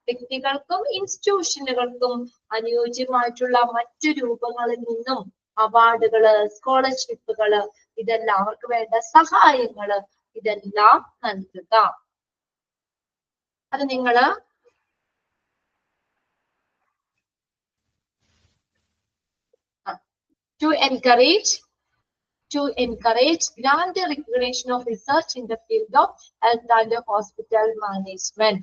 വ്യക്തികൾക്കും ഇൻസ്റ്റിറ്റ്യൂഷനുകൾക്കും അനുയോജ്യമായിട്ടുള്ള മറ്റു രൂപങ്ങളിൽ നിന്നും അവാർഡുകള്, സ്കോളർഷിപ്പുകള്, ഇതെല്ലാം അവർക്ക് വേണ്ട സഹായങ്ങള് ഇതെല്ലാം നൽകുക. അത് നിങ്ങള് to encourage grant recognition of research in the field of health and hospital management.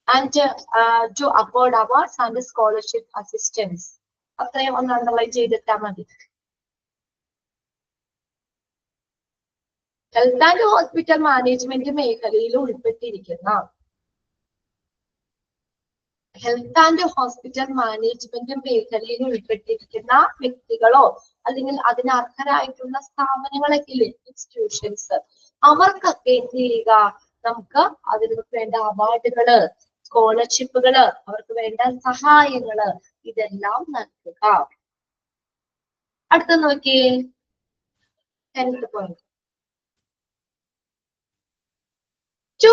And to award awards and scholarship assistance. അത്രയും ഒന്ന് അണ്ടർലൈൻ ചെയ്തിട്ടാൽ മതി. ഹെൽത്ത് ആൻഡ് ഹോസ്പിറ്റൽ മാനേജ്മെന്റ് മേഖലയിൽ ഉൾപ്പെട്ടിരിക്കുന്ന ഹെൽത്ത് ആൻഡ് ഹോസ്പിറ്റൽ മാനേജ്മെന്റ് മേഖലയിൽ ഉൾപ്പെട്ടിരിക്കുന്ന വ്യക്തികളോ അല്ലെങ്കിൽ അതിന് അർഹരായിട്ടുള്ള സ്ഥാപനങ്ങളൊക്കെ ഇല്ലേ, ഇൻസ്റ്റിറ്റ്യൂഷൻസ്, അവർക്കൊക്കെ എന്ത് ചെയ്യുക, നമുക്ക് അതിന് വേണ്ട അവാർഡുകള്, സ്കോളർഷിപ്പുകള്, അവർക്ക് വേണ്ട സഹായങ്ങള് ഇതെല്ലാം നൽകുക. അടുത്ത നോക്കിയേ 10th point. To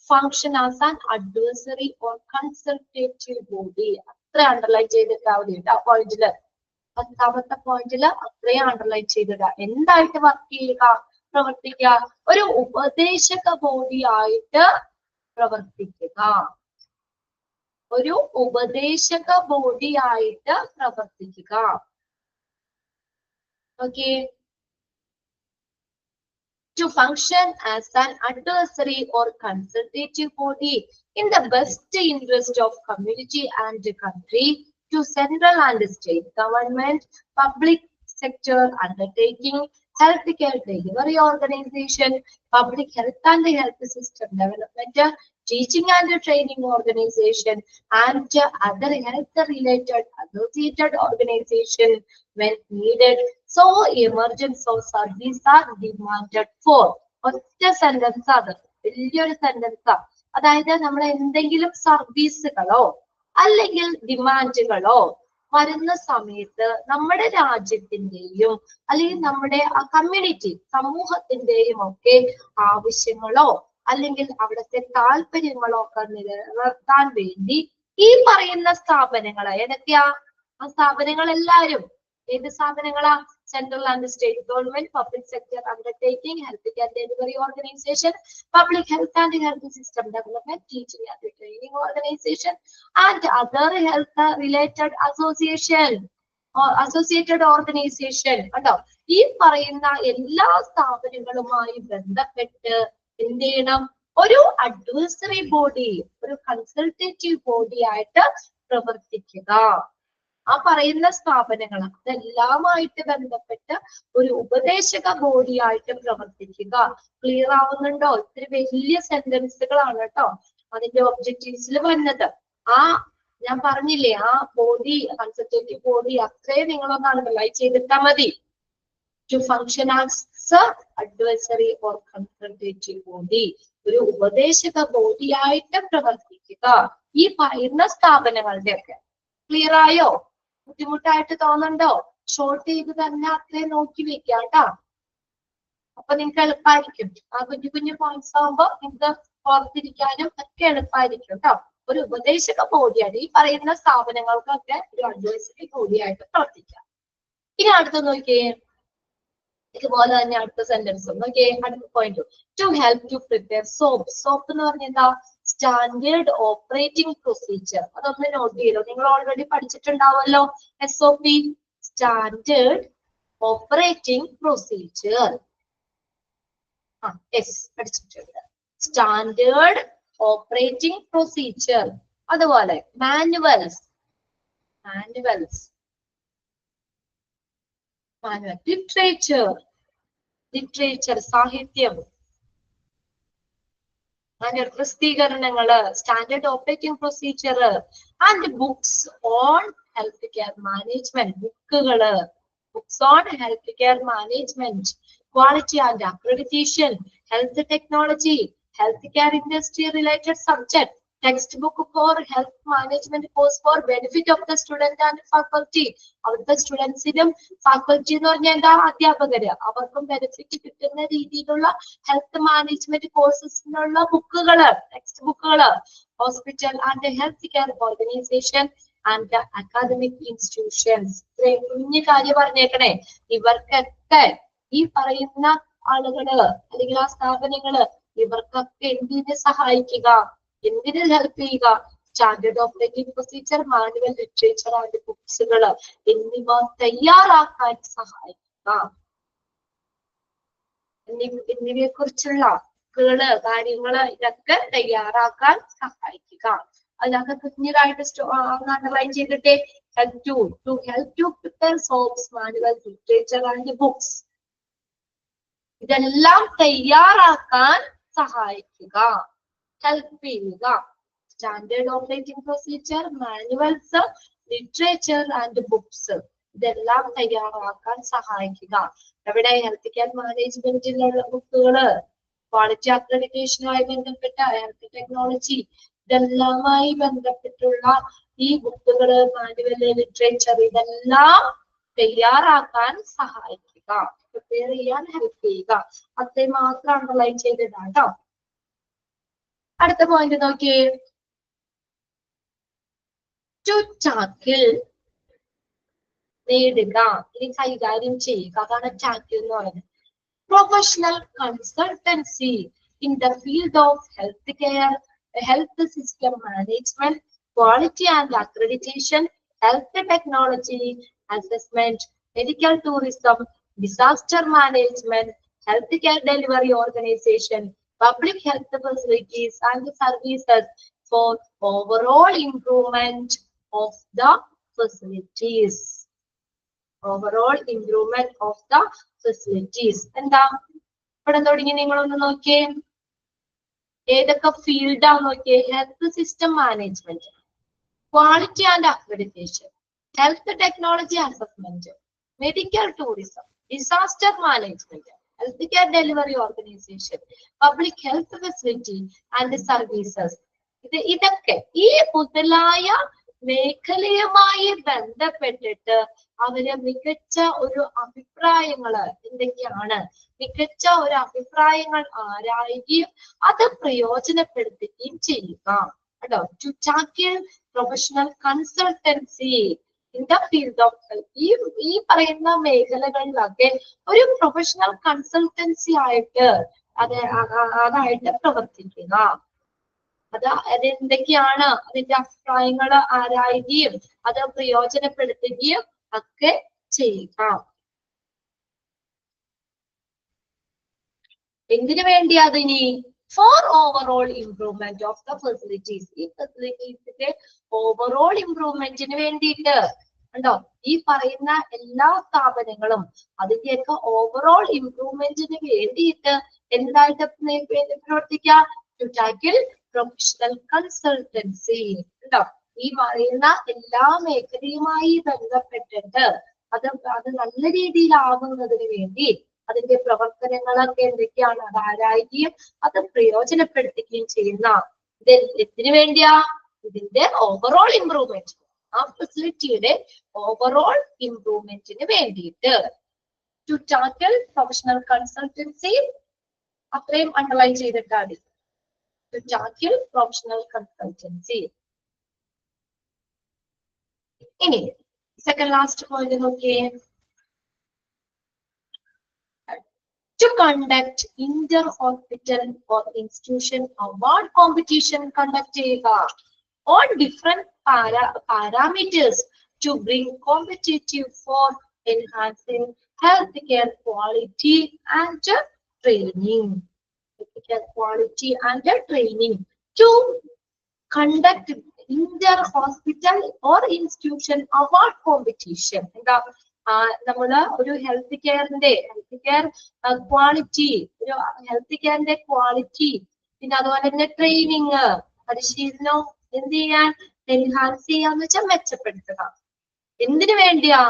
function as an adversary or consultative body. അത്ര അണ്ടർലൈൻ ചെയ്തിട്ടാവുന്നുണ്ട് ആ പോയിന്റില്, 10ാമത്തെ പോയിന്റില് അത്രയും അണ്ടർലൈൻ ചെയ്തിട. എന്തായിട്ട് വർക്ക് ചെയ്യുക, പ്രവർത്തിക്കുക, ഒരു ഉപദേശക ബോഡി ആയിട്ട് പ്രവർത്തിക്കുക, ഒരു ഉപദേശക ബോഡി ആയിട്ട് പ്രവർത്തിക്കുക. Okay, to function as an adversary or consultative body in the best interest of community and country, to central and state government, public sector undertaking, healthcare delivery organization, public health and health system development, teaching and training organization, and other health related associated organization when needed. So emergence of service are demanded for. ഒറ്റ സെന്റൻസ് അത്, വലിയൊരു സെന്റൻസാ. അതായത് നമ്മൾ എന്തെങ്കിലും സർവീസുകളോ അല്ലെങ്കിൽ ഡിമാൻഡുകളോ വരുന്ന സമയത്ത് നമ്മുടെ രാജ്യത്തിന്റെയും അല്ലെങ്കിൽ നമ്മുടെ കമ്മ്യൂണിറ്റി സമൂഹത്തിന്റെയും ഒക്കെ ആവശ്യങ്ങളോ അല്ലെങ്കിൽ അവിടുത്തെ താല്പര്യങ്ങളോ ഒക്കെ നിലനിർത്താൻ വേണ്ടി ഈ പറയുന്ന സ്ഥാപനങ്ങൾ ഏതൊക്കെയാ, ആ സ്ഥാപനങ്ങൾ എല്ലാവരും ഏത് സ്ഥാപനങ്ങളാ, central and state government, public sector undertaking, health care delivery organization, public health and health system development, teaching and training organization and other health related associated organization. കണ്ടോ, ഈ പറയുന്ന എല്ലാ സ്ഥാപനങ്ങളുമായി ബന്ധപ്പെട്ട് എന്ത് ചെയ്യണം, ഒരു അഡ്വൈസറി ബോഡി, ഒരു കൺസൾട്ടേറ്റീവ് ബോഡി ആയിട്ട് പ്രവർത്തിക്കുക. ആ പറയുന്ന സ്ഥാപനങ്ങൾ അതെല്ലാമായിട്ട് ബന്ധപ്പെട്ട് ഒരു ഉപദേശക ബോഡി ആയിട്ട് പ്രവർത്തിക്കുക. ക്ലിയർ ആവുന്നുണ്ടോ? ഇത്തിരി വലിയ സെന്റൻസുകളാണ് കേട്ടോ അതിന്റെ ഒബ്ജക്റ്റീവ്സിൽ വന്നത്. ആ ഞാൻ പറഞ്ഞില്ലേ, ആ ബോഡി, കൺസൾട്ടേറ്റീവ് ബോഡി അത്രയും നിങ്ങളൊന്ന് അണ്ടർലൈൻ ചെയ്തിട്ടാ മതി. To function as advisory or consultative body, ഒരു ഉപദേശക ബോഡി ആയിട്ട് പ്രവർത്തിക്കുക ഈ പറയുന്ന സ്ഥാപനങ്ങളുടെ ഒക്കെ. ക്ലിയർ ആയോ? ബുദ്ധിമുട്ടായിട്ട് തോന്നുന്നുണ്ടോ? ഷോർട്ട് ചെയ്ത് തന്നെ അത്രയും നോക്കി വെക്കാം കേട്ടോ, അപ്പൊ നിങ്ങൾക്ക് എളുപ്പമായിരിക്കും. ആ കുഞ്ഞു കുഞ്ഞു പോയിന്റ്സ് ആകുമ്പോ നിങ്ങൾക്ക് ഓർത്തിരിക്കാനും ഒക്കെ എളുപ്പമായിരിക്കും കേട്ടോ. ഒരു ഉപദേശക ബോഡിയാണ് ഈ പറയുന്ന സ്ഥാപനങ്ങൾക്കൊക്കെ ഒരു അഡ്വൈസറി ബോഡി ആയിട്ട് പ്രവർത്തിക്കാം. ഇനി അടുത്ത് നോക്കിയേ, ഇതുപോലെ തന്നെ അടുത്ത സെന്റൻസ് നോക്കിയേ, അടുത്ത point. To help to prepare SOP. SOP എന്ന് പറഞ്ഞാൽ എന്താ, സ്റ്റാൻഡേർഡ് ഓപ്പറേറ്റിംഗ് പ്രൊസീജിയർ. അതൊന്ന് നോട്ട് ചെയ്തോ, നിങ്ങൾ ഓൾറെഡി പഠിച്ചിട്ടുണ്ടാവുമല്ലോ. SOP, standard operating procedure. പഠിച്ചിട്ടുണ്ട്. Standard operating procedure. അതുപോലെ മാനുവൽസ്, ലിറ്ററേച്ചർ സാഹിത്യം, അങ്ങനെ പ്രസിദ്ധീകരണങ്ങള്, standard operating procedure. And books on health care management, books on health care management, quality and accreditation, health technology, health care industry related subject, text book for health management course for benefit of the student and faculty. അവിടുത്തെ സ്റ്റുഡൻസിനും ഫാക്കൽറ്റി എന്ന് പറഞ്ഞാൽ എന്താ, അധ്യാപകര്, അവർക്കും ബെനിഫിറ്റ് കിട്ടുന്ന രീതിയിലുള്ള ഹെൽത്ത് മാനേജ്മെന്റ് കോഴ്സസിനുള്ള ബുക്കുകള്, ടെക്സ്റ്റ് ബുക്കുകള്. Hospital and health care organisation and academic institutions. കുഞ്ഞു കാര്യം പറഞ്ഞേക്കണേ, ഇവർക്കൊക്കെ ഈ പറയുന്ന ആളുകള് അല്ലെങ്കിൽ ആ സ്ഥാപനങ്ങള് ഇവർക്കൊക്കെ എന്തിനെ സഹായിക്കുക, എന്തിന് ഹെൽപ്പ് ചെയ്യുക, standard operating procedure, manual, literature and ബുക്സുകള് എന്നിവ തയ്യാറാക്കാൻ സഹായിക്കുക. എന്നിവയെ കുറിച്ചുള്ള ബുക്കുകള്, കാര്യങ്ങള് ഇതൊക്കെ തയ്യാറാക്കാൻ സഹായിക്കുക. അതിനൊക്കെ കുഞ്ഞിതായിട്ട് അണ്ടർലൈൻ ചെയ്തിട്ടേ, to help to prepare soaps, manual, literature and books. ഇതെല്ലാം തയ്യാറാക്കാൻ സഹായിക്കുക, ഹെൽപ്പ് ചെയ്യുക. Standard operating procedure, manuals, literature and books ഇതെല്ലാം തയ്യാറാക്കാൻ സഹായിക്കുക. ഇവിടെ ഹെൽത്ത് കെയർ മാനേജ്മെന്റിലുള്ള ബുക്കുകള്, ക്വാളിറ്റി അക്രഡിറ്റേഷനുമായി ബന്ധപ്പെട്ട ഹെൽത്ത് ടെക്നോളജി ഇതെല്ലാമായി ബന്ധപ്പെട്ടുള്ള ഈ ബുക്കുകള്, മാനുവല്, ലിറ്ററേച്ചർ ഇതെല്ലാം തയ്യാറാക്കാൻ സഹായിക്കുക, പ്രിപ്പയർ ചെയ്യാൻ ഹെൽപ്പ് ചെയ്യുക. അത്രയും മാത്രം അണ്ടർലൈൻ ചെയ്തിടാം കേട്ടോ. അടുത്ത പോയിന്റ് നോക്കിയേ. ടു ടാക്കിൾ നേടുക, ഇനി കൈകാര്യം ചെയ്യുക, അതാണ് ടാക്കിൾ എന്ന് പറയുന്നത്. Professional consultancy in the field of health care, health system management, quality and accreditation, health technology assessment, medical tourism, disaster management, healthcare delivery organization, public health facilities and services for overall improvement of the facilities. Overall improvement of the facilities. എന്താ ഇവിടെ തുടങ്ങി നിങ്ങളൊന്ന് നോക്കിയേ, ഏതൊക്കെ ഫീൽഡാന്ന് നോക്കിയേ. Health system management, quality and accreditation, health technology assessment, medical tourism, disaster management, healthcare delivery organization, public health facility and services. ഇതൊക്കെ ഈ മുതലായ മേഖലയുമായി ബന്ധപ്പെട്ടിട്ട് അവര് മികച്ച ഒരു അഭിപ്രായങ്ങള് എന്തൊക്കെയാണ്, മികച്ച ഒരു അഭിപ്രായങ്ങൾ ആരായുകയും അത് പ്രയോജനപ്പെടുത്തുകയും ചെയ്യുക കേട്ടോ. To tackle professional consultancy in the field of health, ഈ പറയുന്ന മേഖലകളിലൊക്കെ ഒരു പ്രൊഫഷണൽ കൺസൾട്ടൻസി ആയിട്ട് അതായിട്ട് പ്രവർത്തിക്കുക. അതെന്തൊക്കെയാണ്, അതിന്റെ അഭിപ്രായങ്ങൾ ആരായുകയും അത് പ്രയോജനപ്പെടുത്തുകയും ഒക്കെ ചെയ്യുക. എന്തിനു വേണ്ടി അതിനി? Four overall improvement of the facilities, ഈ ഫെസിലിറ്റീസിന്റെ ഓവറോൾ ഇംപ്രൂവ്മെന്റിന് വേണ്ടിയിട്ട് ഉണ്ടോ. ഈ പറയുന്ന എല്ലാ സ്ഥാപനങ്ങളും അതിന്റെയൊക്കെ ഓവറോൾ ഇംപ്രൂവ്മെന്റിന് വേണ്ടിയിട്ട് എന്തായിട്ട് പ്രവർത്തിക്കുക? ടു ടാക്കിൾ പ്രൊഫഷണൽ കൺസൾട്ടൻസി ഉണ്ടോ. ഈ പറയുന്ന എല്ലാ മേഖലയുമായി ബന്ധപ്പെട്ടിട്ട് അത് നല്ല രീതിയിലാവുന്നതിന് വേണ്ടി അതിന്റെ പ്രവർത്തനങ്ങളൊക്കെ എന്തൊക്കെയാണ് അത് ആരായുകയും അത് പ്രയോജനപ്പെടുത്തുകയും ചെയ്യുന്ന എന്തിനു വേണ്ടിയാ? ഇതിന്റെ ഓവറോൾ ഇംപ്രൂവ്മെന്റ്, ആ ഫെസിലിറ്റിയുടെ ഓവറോൾ ഇംപ്രൂവ്മെന്റിന് വേണ്ടിയിട്ട്. ടു ടാക്കിൾ പ്രൊഫഷണൽ കൺസൾട്ടൻസി അത്രയും അണ്ടർലൈൻ ചെയ്തിട്ടാണ്. To tackle professional consultancy. ഇനി സെക്കൻഡ് ലാസ്റ്റ് പോയിന്റ് നോക്കിയേ. To conduct inter-hospital or institution award competition conduct ചെയ്യുക on different parameters to bring competitive for enhancing healthcare quality and training. Healthcare quality and training. To conduct inter-hospital or institution award competition. എന്താ നമ്മള് ഒരു ഹെൽത്ത് കെയർ ക്വാളിറ്റി, ഒരു ഹെൽത്ത് കെയറിന്റെ ക്വാളിറ്റി, പിന്നെ അതുപോലെ തന്നെ ട്രെയിനിങ്, പരിശീലനം എന്ത് ചെയ്യാൻ? എൻഹാൻസ് ചെയ്യാന്ന് വെച്ചാൽ മെച്ചപ്പെടുത്തുക. എന്തിനു വേണ്ടിയാ?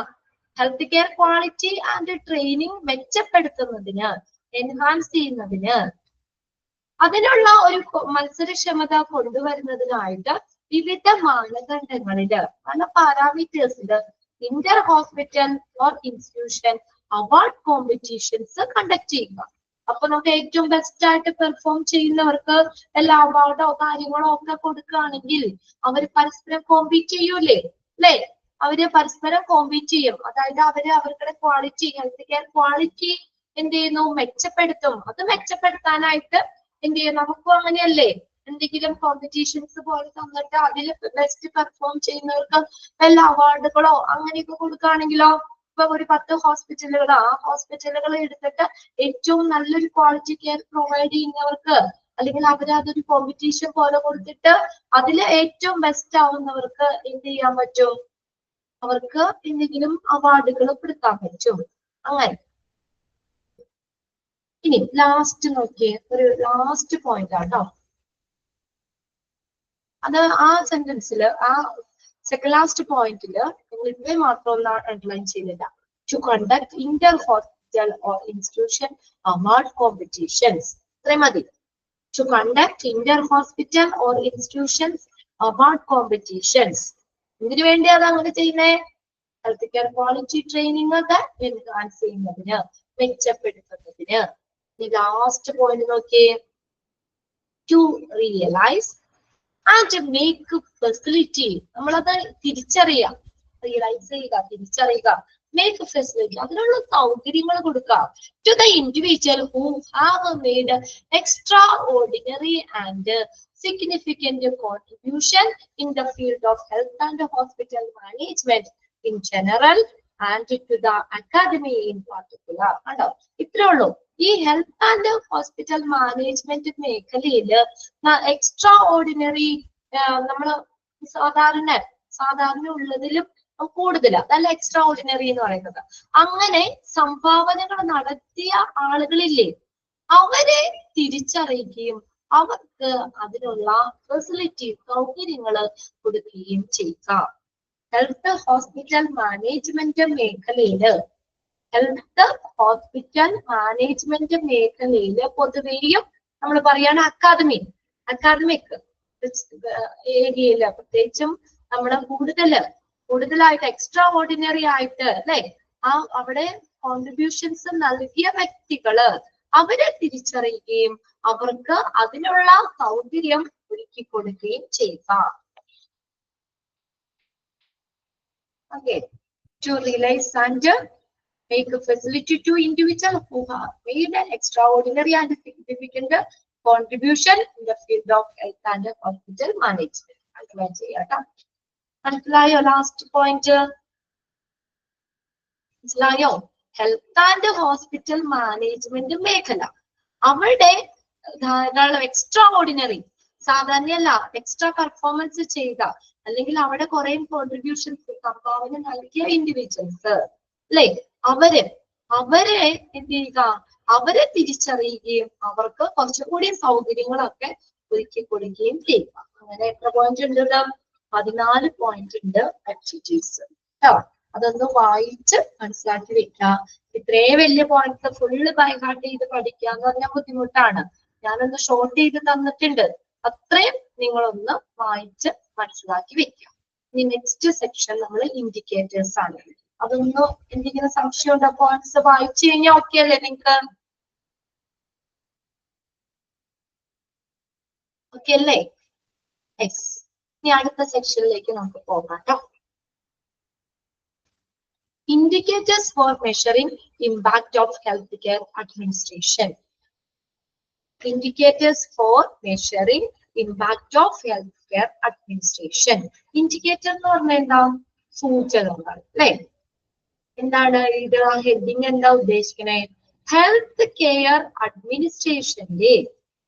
Health care quality and training മെച്ചപ്പെടുത്തുന്നതിന്, എൻഹാൻസ് ചെയ്യുന്നതിന്, അതിനുള്ള ഒരു മത്സരക്ഷമത കൊണ്ടുവരുന്നതിനായിട്ട് വിവിധ മാനദണ്ഡങ്ങളില്, പല പാരാമീറ്റേഴ്സില് inter hospital or institution award competitions conduct ചെയ്യുക. അപ്പൊ നമുക്ക് ഏറ്റവും ബെസ്റ്റ് ആയിട്ട് പെർഫോം ചെയ്യുന്നവർക്ക് എല്ലാ അവാർഡോ കാര്യങ്ങളോ ഒക്കെ കൊടുക്കുകയാണെങ്കിൽ അവര് പരസ്പരം കോമ്പീറ്റ് ചെയ്യൂലേ, അല്ലെ? അവര് പരസ്പരം കോമ്പീറ്റ് ചെയ്യും. അതായത് അവരുടെ ക്വാളിറ്റി, ഹെൽത്ത് കെയർ ക്വാളിറ്റി എന്ത് ചെയ്യുന്നു? മെച്ചപ്പെടുത്തും. അത് മെച്ചപ്പെടുത്താനായിട്ട് എന്ത് ചെയ്യും? നമുക്കും അങ്ങനെയല്ലേ, എന്തെങ്കിലും കോമ്പറ്റീഷൻസ് പോലെ തന്നിട്ട് അതിൽ ബെസ്റ്റ് പെർഫോം ചെയ്യുന്നവർക്ക് എല്ലാ അവാർഡുകളോ അങ്ങനെയൊക്കെ കൊടുക്കുകയാണെങ്കിലോ, ഇപ്പൊ ഒരു 10 ഹോസ്പിറ്റലുകൾ, ആ ഹോസ്പിറ്റലുകൾ എടുത്തിട്ട് ഏറ്റവും നല്ലൊരു ക്വാളിറ്റി കെയർ പ്രൊവൈഡ് ചെയ്യുന്നവർക്ക്, അല്ലെങ്കിൽ അവരതൊരു കോമ്പറ്റീഷൻ പോലെ കൊടുത്തിട്ട് അതിൽ ഏറ്റവും ബെസ്റ്റ് ആവുന്നവർക്ക് എന്ത് ചെയ്യാൻ പറ്റും? അവർക്ക് എന്തെങ്കിലും അവാർഡുകൾ കൊടുക്കാൻ പറ്റും. അങ്ങനെ. ഇനി ലാസ്റ്റ് നോക്കിയേ, ഒരു ലാസ്റ്റ് പോയിന്റ് ആട്ടോ. അത് ആ സെന്റൻസില് ആ ലാസ്റ്റ് പോയിന്റില് നിങ്ങൾ ഇവയെ മാത്രം ഒന്ന് അണ്ടർലൈൻ ചെയ്തില്ല. To conduct inter hospital or institution award competitions. ഇത്രയും മതി. To conduct inter hospital or institutions award competitions. ഇതിനു വേണ്ടിയാണ് അങ്ങനെ ചെയ്യുന്നത്? ഹെൽത്ത് കെയർ ക്വാളിറ്റി ട്രെയിനിങ് ഒക്കെ എൻഹാൻസ് ചെയ്യുന്നതിന്, മെച്ചപ്പെടുത്തുന്നതിന്. ലാസ്റ്റ് പോയിന്റ് നോക്കിയേ. To realise and make facility. നമ്മളത് തിരിച്ചറിയുക, റിയലൈസ് ചെയ്യുക, തിരിച്ചറിയുക. മേക്ക് ഫെസിലിറ്റി, അതിനുള്ള സൗകര്യങ്ങൾ കൊടുക്കുക. To the individual who have made extraordinary and significant contribution in the field of health and hospital management in general and to the academy in particular. കണ്ടോ, ഇത്രേ ഉള്ളൂ. ഈ ഹെൽത്ത് ആൻഡ് ഹോസ്പിറ്റൽ മാനേജ്മെന്റ് മേഖലയില് എക്സ്ട്രാ ഓർഡിനറി, നമ്മള് സാധാരണ ഉള്ളതിലും കൂടുതൽ, അതല്ല എക്സ്ട്രാ ഓർഡിനറി എന്ന് പറയുന്നത്. അങ്ങനെ സംഭാവനകൾ നടത്തിയ ആളുകളില്ലേ, അവരെ തിരിച്ചറിയുകയും അവർക്ക് അതിനുള്ള ഫെസിലിറ്റി, സൗകര്യങ്ങൾ കൊടുക്കുകയും ചെയ്യുക. ഹെൽത്ത് ഹോസ്പിറ്റൽ മാനേജ്മെന്റ് മേഖലയില് പൊതുവെയും നമ്മൾ പറയാണ് അക്കാദമിക് ഏരിയയില്, പ്രത്യേകിച്ചും നമ്മള് കൂടുതലായിട്ട് എക്സ്ട്രാ ഓർഡിനറി ആയിട്ട് അല്ലെ, അവിടെ കോൺട്രിബ്യൂഷൻസ് നൽകിയ വ്യക്തികള്, അവരെ തിരിച്ചറിയുകയും അവർക്ക് അതിനുള്ള സൗകര്യം ഒരുക്കി കൊടുക്കുകയും ചെയ്യുക. Okay, to realize and make a facility to individuals who have made an extraordinary and significant contribution in the field of health and hospital management. മനസ്സിലായോ? ലാസ്റ്റ് പോയിന്റ് മനസ്സിലായോ? ഹെൽത്ത് ആൻഡ് ഹോസ്പിറ്റൽ മാനേജ്മെന്റ് മേഖല, അവിടെ ധാരാളം എക്സ്ട്രാ ഓർഡിനറി, സാധാരണയല്ല, എക്സ്ട്രാ പെർഫോമൻസ് ചെയ്ത, അല്ലെങ്കിൽ അവിടെ കുറെ കോൺട്രിബ്യൂഷൻസ്, സംഭാവന നൽകിയ ഇൻഡിവിജ്വൽസ് അല്ലെ, അവരെ എന്ത് ചെയ്യുക, അവരെ തിരിച്ചറിയുകയും അവർക്ക് കുറച്ചുകൂടി സൗകര്യങ്ങളൊക്കെ ഒരുക്കി കൊടുക്കുകയും ചെയ്യുക. അങ്ങനെ എത്ര പോയിന്റ് ഉണ്ട്? 14 പോയിന്റ് ഉണ്ട് ആക്ടിവിറ്റീസ് കേട്ടോ. അതൊന്ന് വായിച്ച് മനസ്സിലാക്കി വെക്കുക. ഇത്രയും വലിയ പോയിന്റ്സ് ഫുള്ള് ബൈഹാർട്ട് ചെയ്ത് പഠിക്കുക എന്ന് പറഞ്ഞാൽ ബുദ്ധിമുട്ടാണ്. ഞാനൊന്ന് ഷോർട്ട് ചെയ്ത് തന്നിട്ടുണ്ട്, അത്രയും നിങ്ങളൊന്ന് വായിച്ച് മനസ്സിലാക്കി വെക്കുക. ഇനി നെക്സ്റ്റ് സെക്ഷൻ നമ്മൾ ഇൻഡിക്കേറ്റേഴ്സ് ആണ്. അതൊന്നും എന്തെങ്കിലും സംശയം ഉണ്ടോ? പോയിന്റ്സ് വായിച്ചു കഴിഞ്ഞാൽ ഓക്കെ അല്ലേ നിങ്ങൾക്ക്? ഓക്കെ അല്ലേ? യെസ്. ഇനി അടുത്ത സെക്ഷനിലേക്ക് നമുക്ക് പോകാം കേട്ടോ. Indicators for measuring impact of healthcare administration. Indicators for measuring impact of healthcare administration. Indicator എന്ന് പറഞ്ഞാൽ എന്താ? സൂചകങ്ങൾ അല്ലെ? എന്താണ് ഇത്? ഹെഡിങ് എന്താ ഉദ്ദേശിക്കുന്നത്? ഹെൽത്ത് കെയർ അഡ്മിനിസ്ട്രേഷന്റെ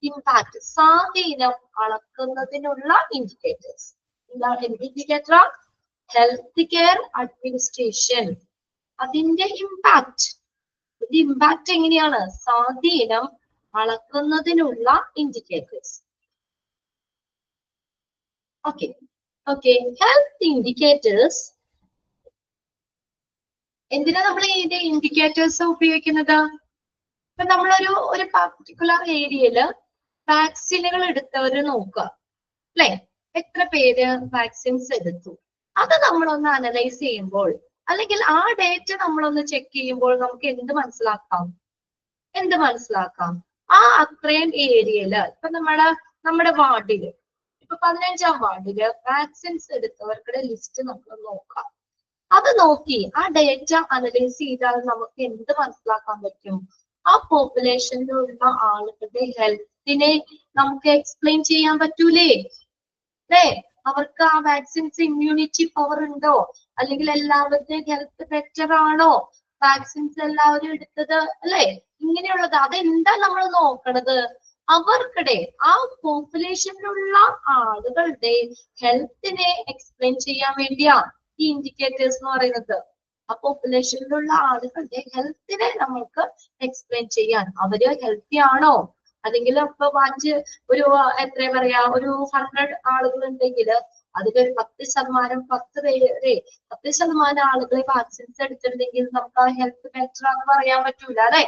ഇമ്പാക്ട്, സ്വാധീനം അളക്കുന്നതിനുള്ള ഇൻഡിക്കേറ്റേഴ്സ്. എന്താണ് ഇൻഡിക്കേറ്റർ? ഹെൽത്ത് കെയർ അഡ്മിനിസ്ട്രേഷൻ, അതിന്റെ ഇമ്പാക്ട്. ഇമ്പാക്ട് എങ്ങനെയാണ്? സ്വാധീനം അളക്കുന്നതിനുള്ള ഇൻഡിക്കേറ്റേഴ്സ്. ഓക്കെ. ഹെൽത്ത് ഇൻഡിക്കേറ്റേഴ്സ് എന്തിനാ നമ്മൾ ഇതിന്റെ ഇൻഡിക്കേറ്റേഴ്സ് ഉപയോഗിക്കുന്നത്? ഇപ്പൊ നമ്മളൊരു പർട്ടിക്കുലർ ഏരിയയില് വാക്സിനുകൾ എടുത്തവര് നോക്കുക അല്ലെ, എത്ര പേര് വാക്സിൻസ് എടുത്തു, അത് നമ്മളൊന്ന് അനലൈസ് ചെയ്യുമ്പോൾ, അല്ലെങ്കിൽ ആ ഡേറ്റ നമ്മളൊന്ന് ചെക്ക് ചെയ്യുമ്പോൾ നമുക്ക് എന്ത് മനസ്സിലാക്കാം? ആ അത്രയും ഏരിയയില്, ഇപ്പൊ നമ്മുടെ വാർഡില്, ഇപ്പൊ 15ാം വാർഡില് വാക്സിൻസ് എടുത്തവർക്കുടെ ലിസ്റ്റ് നമ്മൾ നോക്കാം. അത് നോക്കി ആ ഡേറ്റ അനലൈസ് ചെയ്താൽ നമുക്ക് എന്ത് മനസ്സിലാക്കാൻ പറ്റും? ആ പോപ്പുലേഷനിലുള്ള ആളുകളുടെ ഹെൽത്തിനെ നമുക്ക് എക്സ്പ്ലെയിൻ ചെയ്യാൻ പറ്റൂലേ അല്ലേ? അവർക്ക് ആ വാക്സിൻസ് ഇമ്മ്യൂണിറ്റി പവർ ഉണ്ടോ, അല്ലെങ്കിൽ എല്ലാവരുടെയും ഹെൽത്ത് ബെറ്റർ ആണോ, വാക്സിൻസ് എല്ലാവരും എടുത്തത് അല്ലെ, ഇങ്ങനെയുള്ളത്. അതെന്താ നമ്മൾ നോക്കണത്? അവർക്കിടെ ആ പോപ്പുലേഷനിലുള്ള ആളുകളുടെ ഹെൽത്തിനെ എക്സ്പ്ലെയിൻ ചെയ്യാൻ വേണ്ടിയാ ഈ ഇൻഡിക്കേറ്റേഴ്സ് എന്ന് പറയുന്നത്. ആ പോപ്പുലേഷനിലുള്ള ആളുകളുടെ ഹെൽത്തിനെ നമുക്ക് എക്സ്പ്ലെയിൻ ചെയ്യാൻ, അവര് ഹെൽത്തി ആണോ അല്ലെങ്കിൽ ഇപ്പൊ 5 ഒരു എത്ര പറയാ ഒരു 100 ആളുകൾ ഉണ്ടെങ്കിൽ അതിലൊരു 10% 10% ആളുകളെ വാക്സിൻസ് എടുത്തിട്ടുണ്ടെങ്കിൽ നമുക്ക് ആ ഹെൽത്ത് ബെറ്റർ എന്ന് പറയാൻ പറ്റൂല അല്ലെ.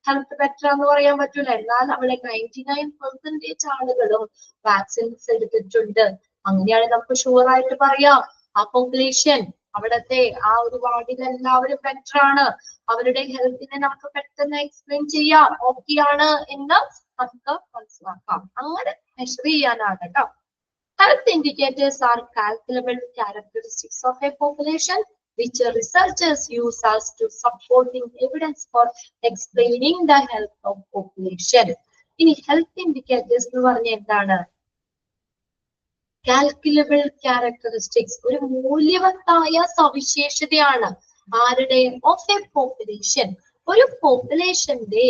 ഹെൽത്ത് ബെറ്റർ എന്ന് പറയാൻ പറ്റൂല. എന്നാൽ അവിടെ 99% ആളുകളും വാക്സിൻസ് എടുത്തിട്ടുണ്ട്. അങ്ങനെയാണ് നമുക്ക് ഷുവർ ആയിട്ട് പറയാം ആ പോപ്പുലേഷൻ അവിടത്തെ ആ ഒരു വാർഡിൽ എല്ലാവരും ബെറ്റർ ആണ്, അവരുടെ ഹെൽത്തിനെ നമുക്ക് പെട്ടെന്ന് എക്സ്പ്ലെയിൻ ചെയ്യാം, ഓക്കെ ആണ് എന്ന് നമുക്ക് മനസ്സിലാക്കാം. അങ്ങനെ മെഷർ ചെയ്യാനാണ് കേട്ടോ. Health indicators are calculable characteristics of a population which researchers use as to supporting evidence for explaining the health of population. ഇനി ഹെൽത്ത് ഇൻഡിക്കേറ്റേഴ്സ് എന്ന് പറഞ്ഞ എന്താണ്? കാൽക്കുലബിൾ ക്യാരക്ടറിസ്റ്റിക്സ്, ഒരു മൂല്യവത്തായ സവിശേഷതയാണ് ആരുടെ? ഓഫ് എ പോപ്പുലേഷൻ, ഒരു പോപ്പുലേഷന്റെ,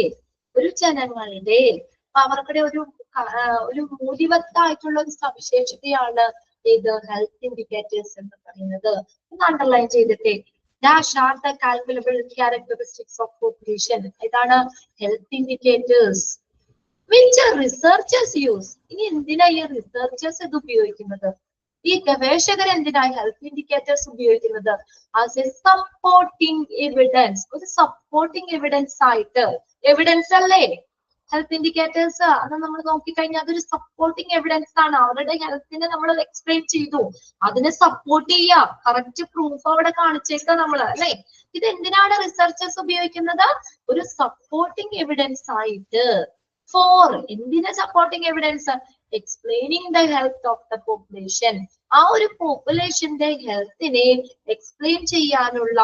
ഒരു ജനങ്ങളുടെ അവർക്കുടെ ഒരു മൂല്യവത്തായിട്ടുള്ള ഒരു സവിശേഷതയാണ് ഇത് ഹെൽത്ത് ഇൻഡിക്കേറ്റേഴ്സ് എന്ന് പറയുന്നത്. ഒന്ന് അണ്ടർലൈൻ ചെയ്തിട്ടേ. Dash are the calculable characteristics of population. ഇതാണ് health indicators which researchers use. ഇനി എന്തിനാ ഈ റിസർച്ചേഴ്സ് ഇത് ഉപയോഗിക്കുന്നത്? ഈ ഗവേഷകർ എന്തിനായി ഹെൽത്ത് ഇൻഡിക്കേറ്റേഴ്സ് ഉപയോഗിക്കുന്നത്? ആസ് എ സപ്പോർട്ടിംഗ് എവിഡൻസ്, ഒരു സപ്പോർട്ടിംഗ് എവിഡൻസ് ആയിട്ട്. എവിഡൻസ് അല്ലേ ഹെൽത്ത് ഇൻഡിക്കേറ്റേഴ്സ്? അത് നമ്മൾ നോക്കിക്കഴിഞ്ഞാൽ അതൊരു സപ്പോർട്ടിംഗ് എവിഡൻസ് ആണ്. അവരുടെ ഹെൽത്തിനെ നമ്മൾ എക്സ്പ്ലെയിൻ ചെയ്തു, അതിനെ സപ്പോർട്ട് ചെയ്യാം, കറക്റ്റ് പ്രൂഫ് അവിടെ കാണിച്ചേക്കാം നമ്മൾ അല്ലെ. ഇത് എന്തിനാണ് റിസർച്ചേഴ്സ് ഉപയോഗിക്കുന്നത്? ഒരു സപ്പോർട്ടിംഗ് എവിഡൻസ് ആയിട്ട്. ഫോർ, എന്തിനാ supporting evidence? Explaining the health of the population, ആ ഒരു പോപ്പുലേഷന്റെ ഹെൽത്തിനെ എക്സ്പ്ലെയിൻ ചെയ്യാനുള്ള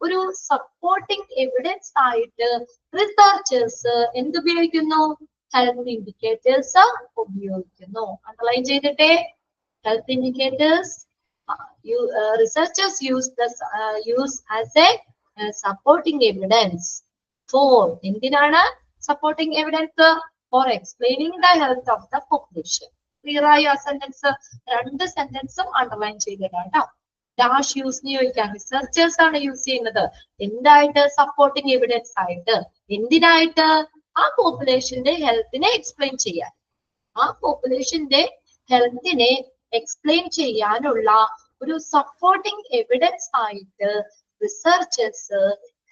ഒരു സപ്പോർട്ടിംഗ് എവിഡൻസ് ആയിട്ട് റിസർച്ചേഴ്സ് എന്തുപയോഗിക്കുന്നു? ഹെൽത്ത് ഇൻഡിക്കേറ്റേഴ്സ് ഉപയോഗിക്കുന്നു. അണ്ടർലൈൻ ചെയ്തിട്ടേ. Health indicators researchers use as a supporting evidence for, എന്തിനാണ് supporting evidence? For explaining the health of the population. Clear ആയി ആ സെന്റൻസ്? രണ്ട് സെന്റൻസും അണ്ടർലൈൻ ചെയ്തിട്ടാണ് കേട്ടോ. ഡാഷ് യൂസ് ചോദിക്കാം, റിസർച്ചേഴ്സ് ആണ് യൂസ് ചെയ്യുന്നത് എന്തായിട്ട്? സപ്പോർട്ടിംഗ് എവിഡൻസ് ആയിട്ട്. എന്തിനായിട്ട്? ആ പോപ്പുലേഷന്റെ ഹെൽത്തിനെ എക്സ്പ്ലെയിൻ ചെയ്യാൻ, ആ പോപ്പുലേഷന്റെ ഹെൽത്തിനെ എക്സ്പ്ലെയിൻ ചെയ്യാനുള്ള ഒരു സപ്പോർട്ടിംഗ് എവിഡൻസ് ആയിട്ട് റിസർച്ചേഴ്സ്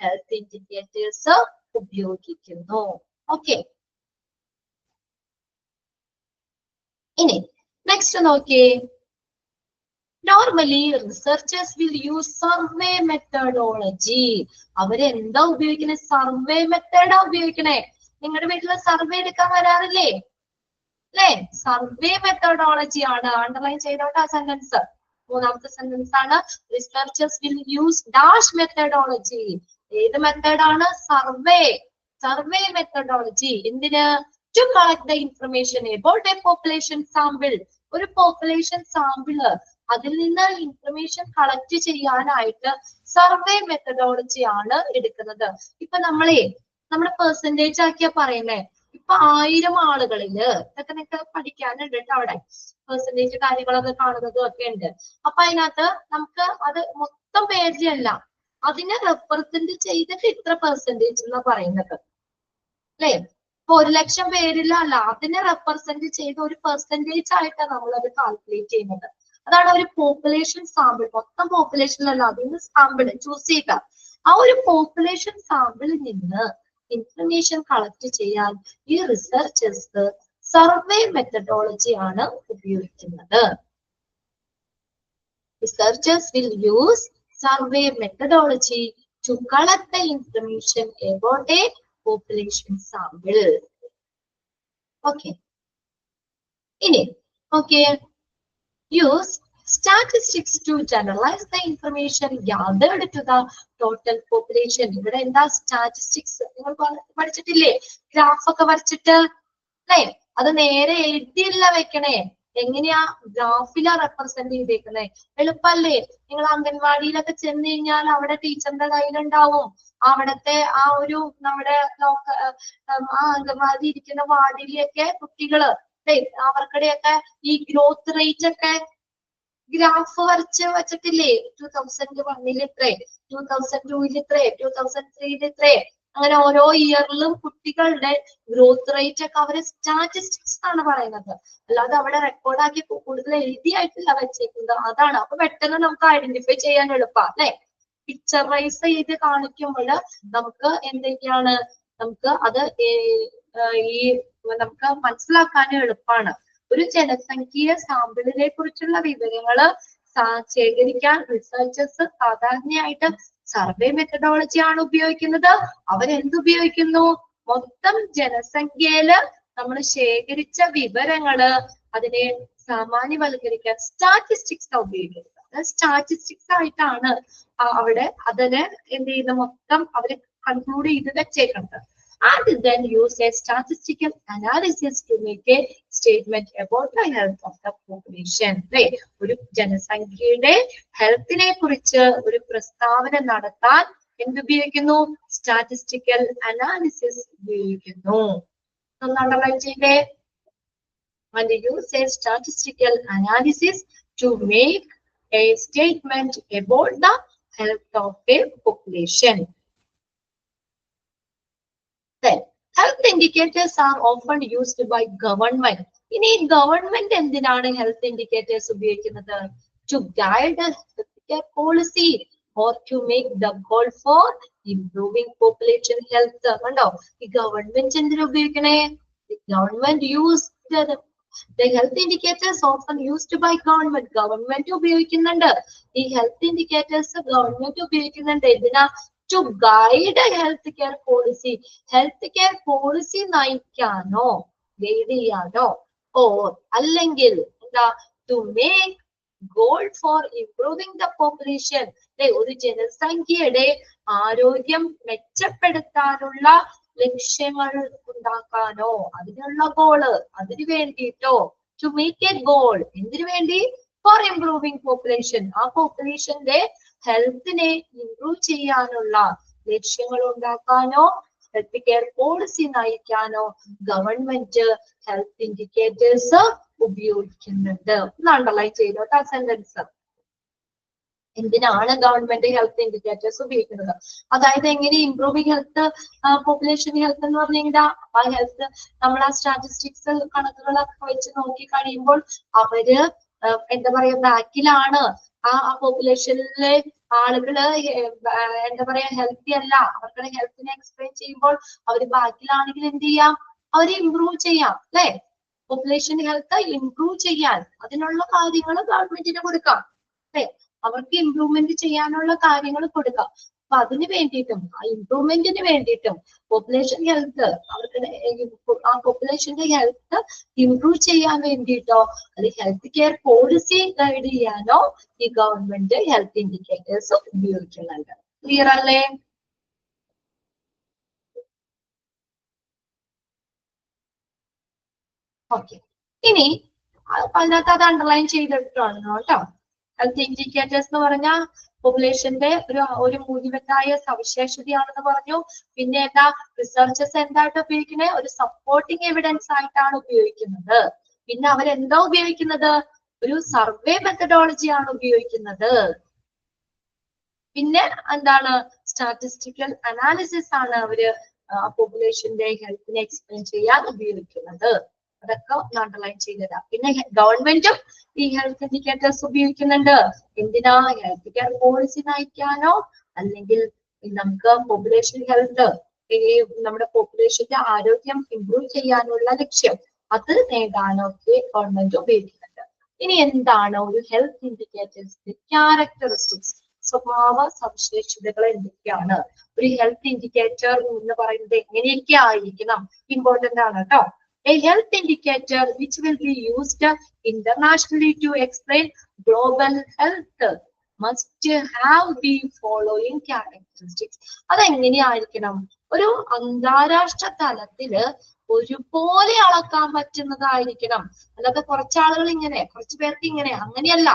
ഹെൽത്ത് ഇൻഡിക്കേറ്റേഴ്സ് ഉപയോഗിക്കുന്നു. ഓക്കെ, ഇനി നെക്സ്റ്റ് നോക്കിയേ. Normally researchers will use survey methodology. അവരെന്താ ഉപയോഗിക്കുന്നത്? സർവേ മെത്തേഡാ ഉപയോഗിക്കണേ. നിങ്ങളുടെ വീട്ടിൽ സർവേ എടുക്കാൻ വരാറില്ലേ അല്ലെ? സർവേ മെത്തഡോളജി ആണ്. അണ്ടർലൈൻ ചെയ്തോട്ടെ ആ സെന്റൻസ്. മൂന്നാമത്തെ സെന്റൻസ് ആണ് researchers will use dash methodology. ഏത് മെത്തേഡാണ്? സർവേ. സർവേ മെത്തഡോളജി എന്തിന്? To collect the information about a population sample. ഒരു പോപ്പുലേഷൻ സാമ്പിള്, അതിൽ നിന്ന് ഇൻഫർമേഷൻ കളക്ട് ചെയ്യാനായിട്ട് സർവേ മെത്തഡോളജി ആണ് എടുക്കുന്നത്. ഇപ്പൊ നമ്മുടെ പെർസെന്റേജ് ആക്കിയാ പറയുന്നേ. ഇപ്പൊ 1000 ആളുകളില് ഇതൊക്കെ നിങ്ങൾക്ക് പഠിക്കാനുണ്ട് കേട്ടോ. അവിടെ പെർസെന്റേജ് കാര്യങ്ങളൊക്കെ കാണുന്നതും ഒക്കെ ഉണ്ട്. അപ്പൊ അതിനകത്ത് നമുക്ക് അത് മൊത്തം പേരിലല്ല, അതിനെ റെപ്രസെന്റ് ചെയ്തിട്ട് ഇത്ര പെർസെന്റേജ് എന്നാ പറയുന്നത് അല്ലെ. ഇപ്പൊ 1,00,000 പേരിലല്ല, അതിനെ റെപ്രസെന്റ് ചെയ്ത് ഒരു പെർസെന്റേജ് ആയിട്ടാണ് നമ്മൾ അത് കാൽക്കുലേറ്റ് ചെയ്യുന്നത്. അതാണ് ഒരു പോപ്പുലേഷൻ സാമ്പിൾ. മൊത്തം പോപ്പുലേഷനിലല്ല, അതിന് സാമ്പിൾ ചൂസ് ചെയ്യുക. ആ ഒരു പോപ്പുലേഷൻ സാമ്പിളിൽ നിന്ന് ഇൻഫർമേഷൻ കളക്ട് ചെയ്യാൻ ഈ റിസർച്ചേഴ്സ് സർവേ മെത്തഡോളജി ആണ് ഉപയോഗിക്കുന്നത്. Researchers will use survey methodology to collect the information about a population sample. Okay. ഇനി okay, use statistics to generalize the information gathered to the total population. ഇവിടെ എന്താ സ്റ്റാറ്റിസ്റ്റിക്സ്? നിങ്ങൾ പഠിച്ചിട്ടില്ലേ? ഗ്രാഫ് ഒക്കെ വരച്ചിട്ട് അല്ലേ? അത് നേരെ എഴുതിയല്ല വെക്കണേ. എങ്ങനെയാ? ഗ്രാഫിലാ റെപ്രസെന്റ് ചെയ്തേക്കുന്നേ. എളുപ്പല്ലേ? നിങ്ങൾ അംഗൻവാടിയിലൊക്കെ ചെന്ന് കഴിഞ്ഞാൽ അവിടെ ടീച്ചറിന്റെ കയ്യിലുണ്ടാവും അവിടത്തെ ആ ഒരു നമ്മുടെ ആ അംഗൻവാടി ഇരിക്കുന്ന വാർഡിലെയൊക്കെ കുട്ടികള് അവർക്കിടെയൊക്കെ ഈ ഗ്രോത്ത് റേറ്റ് ഒക്കെ ഗ്രാഫ് വരച്ച് വെച്ചിട്ടില്ലേ? 2001 ഇത്രേ, 2002 ഇത്രേ, 2003 ഇത്രേ, അങ്ങനെ ഓരോ ഇയറിലും കുട്ടികളുടെ ഗ്രോത്ത് റേറ്റ് ഒക്കെ അവര് സ്റ്റാറ്റിസ്റ്റിക്സ് ആണ് പറയുന്നത്, അല്ലാതെ അവിടെ റെക്കോർഡാക്കി കൂടുതൽ എഴുതിയായിട്ടില്ല വെച്ചേക്കുന്നത്. അതാണ്. അപ്പൊ പെട്ടെന്ന് നമുക്ക് ഐഡന്റിഫൈ ചെയ്യാൻ എളുപ്പമാണ് അല്ലെ. പിക്ചറൈസ് ചെയ്ത് കാണിക്കുമ്പോൾ നമുക്ക് എന്തൊക്കെയാണ്, നമുക്ക് അത് ഈ നമുക്ക് മനസ്സിലാക്കാൻ എളുപ്പമാണ്. ഒരു ജനസംഖ്യ സാമ്പിളിനെ കുറിച്ചുള്ള വിവരങ്ങള് ശേഖരിക്കാൻ റിസർച്ചേഴ്സ് സാധാരണയായിട്ട് സർവേ മെത്തഡോളജി ആണ് ഉപയോഗിക്കുന്നത്. അവരെന്തുപയോഗിക്കുന്നു? മൊത്തം ജനസംഖ്യയില് നമ്മൾ ശേഖരിച്ച വിവരങ്ങള് അതിനെ സാമാന്യവൽക്കരിക്കാൻ സ്റ്റാറ്റിസ്റ്റിക്സ് ഉപയോഗിക്കുന്നത്. സ്റ്റാറ്റിസ്റ്റിക്സ് ആയിട്ടാണ് അവിടെ അതിനെ എന്ത് ചെയ്യുന്ന മൊത്തം അവര് കൺക്ലൂഡ് ചെയ്ത് വെച്ചേക്കുന്നത്. And then use a statistical analysis to make a statement about the health of the population. Right? ഒരു ജനസംഖ്യയുടെ ഹെൽത്തിനെ കുറിച്ച് ഒരു പ്രസ്താവന നടത്താൻ എന്തുപയോഗിക്കുന്നു? സ്റ്റാറ്റിസ്റ്റിക്കൽ അനാലിസിസ് ഉപയോഗിക്കുന്നു. ഒന്ന് അണ്ടർലൈൻ ചെയ്തേ. And use a statistical analysis to make a statement about the health of a population. Then, health indicators are often used by government. ഇനി ഗവൺമെന്റ് എന്തിനാണ് ഹെൽത്ത് ഇൻഡിക്കേറ്റേഴ്സ് ഉപയോഗിക്കുന്നത്? To guide a healthcare policy or to make the goal for improving population health. കണ്ടോ, ഈ ഗവൺമെന്റ് എന്തിനാ ഉപയോഗിക്കണേ? Government use the health indicators often used by government. Government ഉപയോഗിക്കുന്നുണ്ട് ഈ ഹെൽത്ത് ഇൻഡിക്കേറ്റേഴ്സ്. ഗവൺമെന്റ് ഉപയോഗിക്കുന്നുണ്ട് എന്തിനാ? To guide a healthcare policy. Healthcare policy നയിക്കാനോ ഗൈഡ് ചെയ്യാനോ, or അല്ലെങ്കിൽ എന്താ, to make goal for improving the population. ഒരു ജനസംഖ്യയുടെ ആരോഗ്യം മെച്ചപ്പെടുത്താനുള്ള ലക്ഷ്യങ്ങൾ ഉണ്ടാക്കാനോ, അതിനുള്ള ഗോള്, അതിനു വേണ്ടിയിട്ടോ. To make a goal. എന്തിനു വേണ്ടി? For improving population. ആ പോപ്പുലേഷന്റെ ഹെൽത്തിനെ ഇംപ്രൂവ് ചെയ്യാനുള്ള ലക്ഷ്യങ്ങൾ ഉണ്ടാക്കാനോ ഹെൽത്ത് കെയർ പോളിസി നയിക്കാനോ ഗവൺമെന്റ് ഹെൽത്ത് ഇൻഡിക്കേറ്റേഴ്സ് ഉപയോഗിക്കുന്നുണ്ട്. അണ്ടർലൈൻ ചെയ്തോട്ടെ ആ സെന്റൻസ്. എന്തിനാണ് ഗവൺമെന്റ് ഹെൽത്ത് ഇൻഡിക്കേറ്റേഴ്സ് ഉപയോഗിക്കുന്നത്? അതായത് എങ്ങനെ ഇംപ്രൂവിങ് ഹെൽത്ത്, പോപ്പുലേഷൻ ഹെൽത്ത് എന്ന് പറഞ്ഞു കഴിഞ്ഞാൽ ആ ഹെൽത്ത് നമ്മൾ ആ സ്റ്റാറ്റിസ്റ്റിക്സ് കണക്കുകളൊക്കെ വെച്ച് നോക്കി കഴിയുമ്പോൾ അവര് എന്താ പറയാ ബാക്കിലാണ്. ആ പോപ്പുലേഷനിലെ ആളുകള് എന്താ പറയാ ഹെൽത്തി അല്ല, അവരുടെ ഹെൽത്തിനെ എക്സ്പ്ലെയിൻ ചെയ്യുമ്പോൾ അവര് ബാക്കിലാണെങ്കിൽ എന്ത് ചെയ്യാം? അവര് ഇംപ്രൂവ് ചെയ്യാം അല്ലെ. പോപ്പുലേഷൻ ഹെൽത്ത് ഇംപ്രൂവ് ചെയ്യാൻ അതിനുള്ള കാര്യങ്ങൾ ഗവൺമെന്റിന് കൊടുക്കാം അല്ലെ. അവർക്ക് ഇംപ്രൂവ്മെന്റ് ചെയ്യാനുള്ള കാര്യങ്ങൾ കൊടുക്കാം. അപ്പൊ അതിന് വേണ്ടിയിട്ടും ആ ഇംപ്രൂവ്മെന്റിന് വേണ്ടിയിട്ടും പോപ്പുലേഷൻ ഹെൽത്ത് അവർക്ക് ആ പോപ്പുലേഷന്റെ ഹെൽത്ത് ഇംപ്രൂവ് ചെയ്യാൻ വേണ്ടിയിട്ടോ അത് ഹെൽത്ത് കെയർ പോളിസി ഗൈഡ് ചെയ്യാനോ ഈ ഗവൺമെന്റ് ഹെൽത്ത് ഇൻഡിക്കേറ്റേഴ്സ് ഉപയോഗിക്കുന്നുണ്ട്. ക്ലിയർ അല്ലേ? ഓക്കെ. ഇനി അതിനകത്ത് അത് അണ്ടർലൈൻ ചെയ്തിട്ടാണ് കേട്ടോ. ഹെൽത്ത് ഇൻഡിക്കേറ്റേഴ്സ് എന്ന് പറഞ്ഞാൽ പോപ്പുലേഷന്റെ ഒരു മൂല്യവത്തായ സവിശേഷതയാണെന്ന് പറഞ്ഞു. പിന്നെ എന്താ, റിസർച്ചേഴ്സ് എന്തായിട്ട് ഉപയോഗിക്കുന്നത്? ഒരു സപ്പോർട്ടിങ് എവിഡൻസ് ആയിട്ടാണ് ഉപയോഗിക്കുന്നത്. പിന്നെ അവരെന്താ ഉപയോഗിക്കുന്നത്? ഒരു സർവേ മെത്തഡോളജി ആണ് ഉപയോഗിക്കുന്നത്. പിന്നെ എന്താണ്, സ്റ്റാറ്റിസ്റ്റിക്കൽ അനാലിസിസ് ആണ് അവര് പോപ്പുലേഷന്റെ ഹെൽത്തിനെ എക്സ്പ്ലെയിൻ ചെയ്യാൻ ഉപയോഗിക്കുന്നത്. അതൊക്കെ അണ്ടർലൈൻ ചെയ്തതാ. പിന്നെ ഗവൺമെന്റും ഈ ഹെൽത്ത് ഇൻഡിക്കേറ്റേഴ്സ് ഉപയോഗിക്കുന്നുണ്ട്. എന്തിനാ? ഹെൽത്ത് കെയർ പോളിസി നയിക്കാനോ അല്ലെങ്കിൽ നമുക്ക് പോപ്പുലേഷൻ ഹെൽത്ത്, ഈ നമ്മുടെ പോപ്പുലേഷന്റെ ആരോഗ്യം ഇംപ്രൂവ് ചെയ്യാനുള്ള ലക്ഷ്യം അത് നേടാനോ ഒക്കെ ഗവൺമെന്റ് ഉപയോഗിക്കുന്നുണ്ട്. ഇനി എന്താണ് ഒരു ഹെൽത്ത് ഇൻഡിക്കേറ്റേഴ്സിന്റെ ക്യാരക്ടറിസ്റ്റിക്സ്, സ്വഭാവ സവിശേഷതകൾ എന്തൊക്കെയാണ്? ഒരു ഹെൽത്ത് ഇൻഡിക്കേറ്റർ എന്ന് പറയുന്നത് എങ്ങനെയൊക്കെ ആയിരിക്കണം? ഇമ്പോർട്ടന്റ് ആണ് കേട്ടോ. A health indicator which will be used internationally to explain global health must have the following characteristics. അതെങ്ങനെയായിരിക്കണം? ഒരു അന്താരാഷ്ട്ര തലത്തില് ഒരുപോലെ അളക്കാൻ പറ്റുന്നതായിരിക്കണം. അല്ലാതെ കുറച്ചാളുകൾ ഇങ്ങനെ, കുറച്ചു പേർക്ക് ഇങ്ങനെ, അങ്ങനെയല്ല.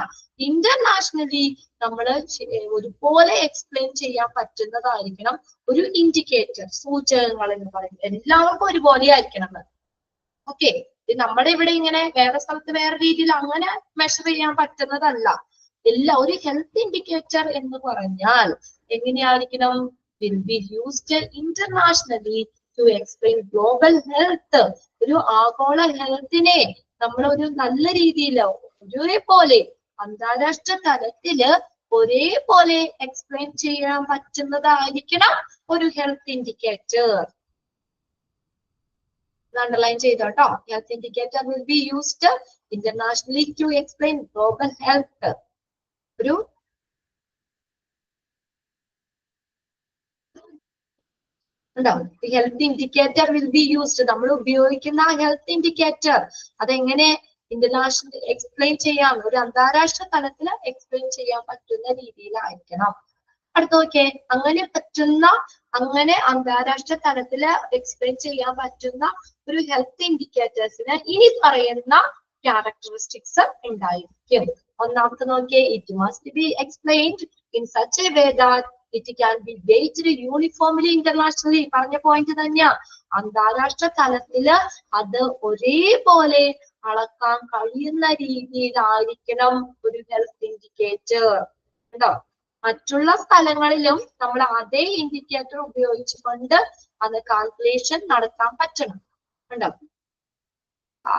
ഇന്റർനാഷണലി നമ്മൾ ഒരുപോലെ എക്സ്പ്ലെയിൻ ചെയ്യാൻ പറ്റുന്നതായിരിക്കണം ഒരു ഇൻഡിക്കേറ്റർ, സൂചകങ്ങൾ എന്ന് പറയുന്നത്. എല്ലാവർക്കും ഒരുപോലെ ആയിരിക്കണം. ഓക്കെ. നമ്മുടെ ഇവിടെ ഇങ്ങനെ വേറെ സ്ഥലത്ത് വേറെ രീതിയിൽ അങ്ങനെ മെഷർ ചെയ്യാൻ പറ്റുന്നതല്ല. ഒരു ഹെൽത്ത് ഇൻഡിക്കേറ്റർ എന്ന് പറഞ്ഞാൽ എങ്ങനെയായിരിക്കണം? will be used internationally to explain global health. ഒരു ആഗോള ഹെൽത്തിനെ നമ്മൾ ഒരു നല്ല രീതിയിൽ ഒരേപോലെ അന്താരാഷ്ട്ര തലത്തില് ഒരേപോലെ എക്സ്പ്ലെയിൻ ചെയ്യാൻ പറ്റുന്നതായിരിക്കണം ഒരു ഹെൽത്ത് ഇൻഡിക്കേറ്റർ. അണ്ടർലൈൻ ചെയ്തോട്ടോ. Health indicator will be used internationally to explain global health. ഒരു health indicator will be used. നമ്മൾ ഉപയോഗിക്കുന്ന ഹെൽത്ത് ഇൻഡിക്കേറ്റർ അതെങ്ങനെ ഇന്റർനാഷണൽ എക്സ്പ്ലെയിൻ ചെയ്യാം, ഒരു അന്താരാഷ്ട്ര തലത്തിൽ എക്സ്പ്ലെയിൻ ചെയ്യാൻ പറ്റുന്ന രീതിയിലായിരിക്കണം. അടുത്ത നോക്കിയേ, അങ്ങനെ അന്താരാഷ്ട്ര തലത്തില് എക്സ്പ്ലെയിൻ ചെയ്യാൻ പറ്റുന്ന ഒരു ഹെൽത്ത് ഇൻഡിക്കേറ്റേഴ്സിന് ഇനി പറയുന്ന ക്യാരക്ടറിസ്റ്റിക്സ് ഉണ്ടായിരിക്കും. ഒന്നാമത്തെ നോക്കിയേ, it must be explained in such a way that it can be weighted uniformly internationally. പറഞ്ഞ പോയിന്റ് തന്നെയാ, അന്താരാഷ്ട്ര തലത്തില് അത് ഒരേപോലെ അളക്കാൻ കഴിയുന്ന രീതിയിലായിരിക്കണം ഒരു ഹെൽത്ത് ഇൻഡിക്കേറ്റർ. കേട്ടോ, മറ്റുള്ള സ്ഥലങ്ങളിലും നമ്മൾ അതേ ഇൻഡിക്കേറ്റർ ഉപയോഗിച്ചുകൊണ്ട് അത് കാൽക്കുലേഷൻ നടത്താൻ പറ്റണം. കണ്ടോ,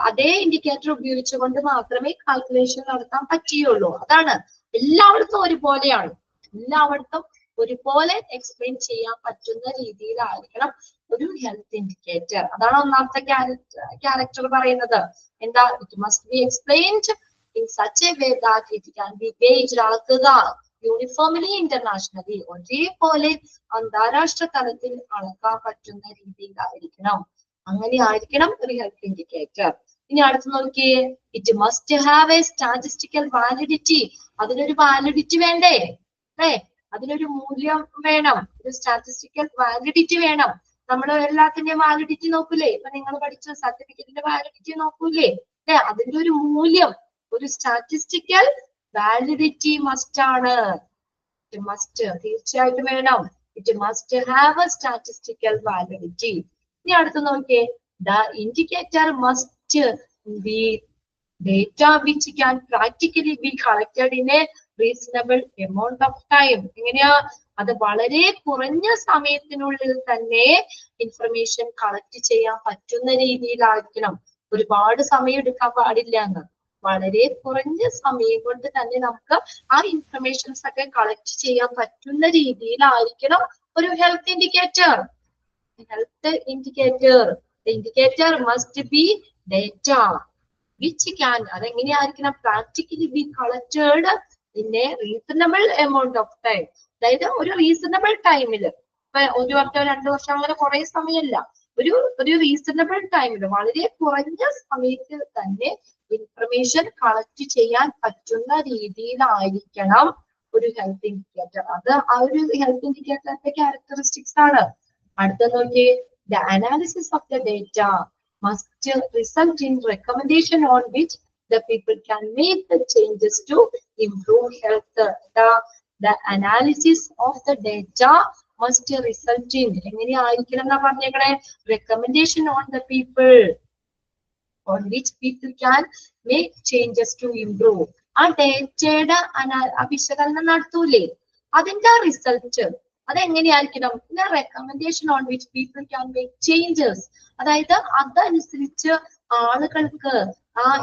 അതേ ഇൻഡിക്കേറ്റർ ഉപയോഗിച്ചുകൊണ്ട് മാത്രമേ കാൽക്കുലേഷൻ നടത്താൻ പറ്റുകയുള്ളൂ. അതാണ്, എല്ലായിടത്തും ഒരുപോലെയാണ്, എല്ലായിടത്തും ഒരുപോലെ എക്സ്പ്ലെയിൻ ചെയ്യാൻ പറ്റുന്ന രീതിയിലായിരിക്കണം ഒരു ഹെൽത്ത് ഇൻഡിക്കേറ്റർ. അതാണ് ഒന്നാമത്തെ ക്യാരക്ടർ പറയുന്നത്. എന്താ? It must be explained in such a way that it can be weighted, അളക്കുക, യൂണിഫോംലി ഇന്റർനാഷണലി ഒരേപോലെ അന്താരാഷ്ട്ര തലത്തിൽ അളക്കാൻ പറ്റുന്ന രീതിയിലായിരിക്കണം. അങ്ങനെ ആയിരിക്കണം ഒരു ഹെൽത്ത് ഇൻഡിക്കേറ്റർ. ഇനി അടുത്ത് നോക്കിയേ, it must have A statistical validity. അതിനൊരു വാലിഡിറ്റി വേണ്ടേ? അതിനൊരു മൂല്യം വേണം, ഒരു സ്റ്റാറ്റിസ്റ്റിക്കൽ വാലിഡിറ്റി വേണം. നമ്മൾ എല്ലാത്തിന്റെയും വാലിഡിറ്റി നോക്കൂലേ? ഇപ്പൊ നിങ്ങൾ പഠിച്ച സർട്ടിഫിക്കറ്റിന്റെ വാലിഡിറ്റി നോക്കൂലേ? അതിന്റെ ഒരു മൂല്യം, ഒരു സ്റ്റാറ്റിസ്റ്റിക്കൽ വാലിഡിറ്റി മസ്റ്റ് ആണ്. ഇറ്റ് മസ്റ്റ്, തീർച്ചയായിട്ടും വേണം. It must have A statistical validity. ഇനി അടുത്ത് നോക്കിയേ, the indicator must B data which can practically be collected in a reasonable amount of time. എങ്ങനെയാ? അത് വളരെ കുറഞ്ഞ സമയത്തിനുള്ളിൽ തന്നെ ഇൻഫർമേഷൻ കളക്ട് ചെയ്യാൻ പറ്റുന്ന രീതിയിലായിരിക്കണം. ഒരുപാട് സമയം എടുക്കാൻ പാടില്ല എന്ന്, വളരെ കുറഞ്ഞ സമയം കൊണ്ട് തന്നെ നമുക്ക് ആ ഇൻഫർമേഷൻസ് ഒക്കെ കളക്ട് ചെയ്യാൻ പറ്റുന്ന രീതിയിലായിരിക്കണം ഒരു health indicator. Health indicator, indicator must be data which can, അതെങ്ങനെയായിരിക്കണം? Practically be collected in a reasonable amount of time. അതായത് ഒരു റീസണബിൾ ടൈമില്, ഇപ്പൊ 1 വർഷം 2 വർഷം അങ്ങനെ കുറെ സമയമല്ല, ഒരു റീസണബിൾ ടൈമിൽ വളരെ കുറഞ്ഞ സമയത്ത് തന്നെ ഇൻഫർമേഷൻ കളക്ട് ചെയ്യാൻ പറ്റുന്ന രീതിയിലായിരിക്കണം ഒരു ഹെൽത്ത് ഇൻഡിക്കേറ്റർ. അത് ആ ഒരു ഹെൽത്ത് ഇൻഡിക്കേറ്ററിന്റെ ക്യാരക്ടറിസ്റ്റിക്സ് ആണ്. അടുത്ത നോക്കിയേ, the analysis of the data must result in recommendation on which the people can make the changes to improve health. The analysis of the data must result in, എങ്ങനെയായിരിക്കണം എന്നാ പറഞ്ഞേക്കണേ? recommendation on the people on which people can make changes to improve. ആ ഡേറ്റയുടെ വിശകലനം നടത്തൂലേ, അതിന്റെ റിസൾട്ട് അതെങ്ങനെയായിരിക്കണം? Recommendation on which people can make changes. അതായത് അതനുസരിച്ച് ആളുകൾക്ക്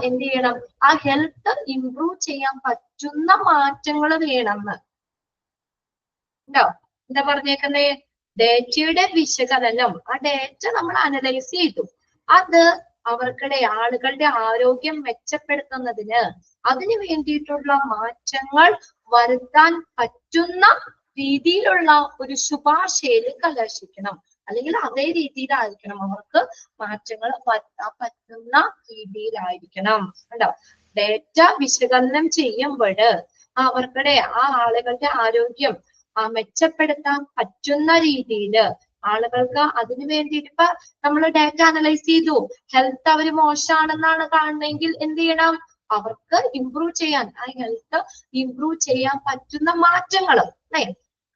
എന്ത് ചെയ്യണം? ആ ഹെൽത്ത് ഇംപ്രൂവ് ചെയ്യാൻ പറ്റുന്ന മാറ്റങ്ങൾ വേണമെന്ന്. ഉണ്ടോ? എന്താ പറഞ്ഞേക്കുന്നേ? ഡേറ്റയുടെ വിശകലനം, ആ ഡേറ്റ നമ്മൾ അനലൈസ് ചെയ്തു, അത് അവർക്കിടെ ആളുകളുടെ ആരോഗ്യം മെച്ചപ്പെടുത്തുന്നതിന് അതിന് വേണ്ടിയിട്ടുള്ള മാറ്റങ്ങൾ വരുത്താൻ പറ്റുന്ന രീതിയിലുള്ള ഒരു ശുപാർശയിൽ കലാശിക്കണം. അല്ലെങ്കിൽ അതേ രീതിയിലായിരിക്കണം, അവർക്ക് മാറ്റങ്ങൾ വരുത്താൻ പറ്റുന്ന രീതിയിലായിരിക്കണം. കണ്ടോ? ഡേറ്റ വിശകലനം ചെയ്യുമ്പോൾ അവർക്കിടെ ആ ആളുകളുടെ ആരോഗ്യം മെച്ചപ്പെടുത്താൻ പറ്റുന്ന രീതിയിൽ ആളുകൾക്ക് അതിനു വേണ്ടിയിട്ട് ഇപ്പൊ നമ്മൾ ഡേറ്റ അനലൈസ് ചെയ്തു, ഹെൽത്ത് അവര് മോശമാണെന്നാണ് കാണുന്നതെങ്കിൽ എന്ത് ചെയ്യണം? അവർക്ക് ഇംപ്രൂവ് ചെയ്യാൻ, ആ ഹെൽത്ത് ഇംപ്രൂവ് ചെയ്യാൻ പറ്റുന്ന മാറ്റങ്ങൾ,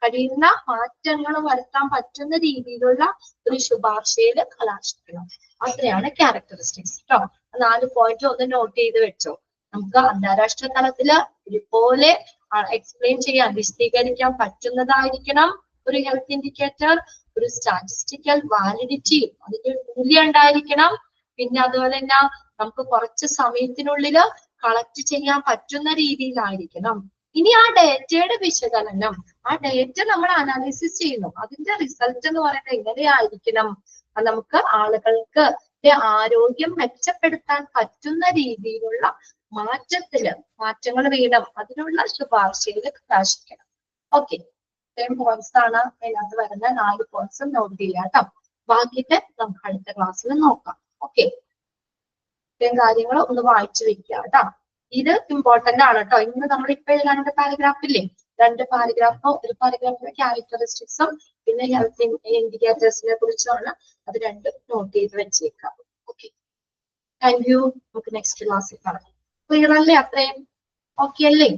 കഴിയുന്ന മാറ്റങ്ങൾ വരുത്താൻ പറ്റുന്ന രീതിയിലുള്ള ഒരു ശുപാർശയിൽ കലാശിക്കണം. അത്രയാണ് ക്യാരക്ടറിസ്റ്റിക്സ് കേട്ടോ. 4 പോയിന്റ് ഒന്ന് നോട്ട് ചെയ്ത് വെച്ചോ. നമുക്ക് അന്താരാഷ്ട്ര തലത്തില് ഇതുപോലെ എക്സ്പ്ലെയിൻ ചെയ്യാൻ, വിശദീകരിക്കാൻ പറ്റുന്നതായിരിക്കണം ഒരു ഹെൽത്ത് ഇൻഡിക്കേറ്റർ ഒരു സ്റ്റാറ്റിസ്റ്റിക്കൽ വാലിഡിറ്റി അതിന്റെ മൂല്യം ഉണ്ടായിരിക്കണം. പിന്നെ അതുപോലെ തന്നെ നമുക്ക് കുറച്ച് സമയത്തിനുള്ളിൽ കളക്ട് ചെയ്യാൻ പറ്റുന്ന രീതിയിലായിരിക്കണം. ഇനി ആ ഡേറ്റയുടെ വിശകലനം, ആ ഡേറ്റ നമ്മൾ അനാലിസിസ് ചെയ്യുന്നു, അതിന്റെ റിസൾട്ട് എന്ന് പറയുന്നത് എങ്ങനെയായിരിക്കണം? അത് നമുക്ക് ആളുകൾക്ക് ആരോഗ്യം മെച്ചപ്പെടുത്താൻ പറ്റുന്ന രീതിയിലുള്ള മാറ്റങ്ങൾ വേണം, അതിനുള്ള ശുപാർശയിൽ കലാശിക്കണം. ഓക്കെ, ഇത്രയും പോയിന്റ്സ് ആണ് അതിനകത്ത് വരുന്ന 4 പോയിന്റ്സ് നോട്ട് ചെയ്യാം കേട്ടോ. ബാക്കിയിട്ട് നമുക്ക് അടുത്ത ക്ലാസ്സിൽ നോക്കാം. ഓക്കെ, ഇത്രയും കാര്യങ്ങൾ ഒന്ന് വായിച്ചു വെക്കുക കേട്ടോ. ഇത് ഇമ്പോർട്ടന്റ് ആണ് കേട്ടോ. ഇന്ന് നമ്മൾ ഇപ്പൊ 2 പാരഗ്രാഫ് ഇല്ലേ, 2 പാരഗ്രാഫോ, ഒരു പാരഗ്രാഫിലെ ക്യാരക്ടറിസ്റ്റിക്സും പിന്നെ ഹെൽത്ത് ഇൻഡിക്കേറ്റേഴ്സിനെ കുറിച്ചാണ്. അത് 2 നോട്ട് ചെയ്ത് വെച്ചേക്കാം. Okay, thank you. നമുക്ക് നെക്സ്റ്റ് ക്ലാസ്സിൽ കാണാം. ക്ലിയർ അല്ലേ? അത്രയും ഓക്കെ അല്ലേ?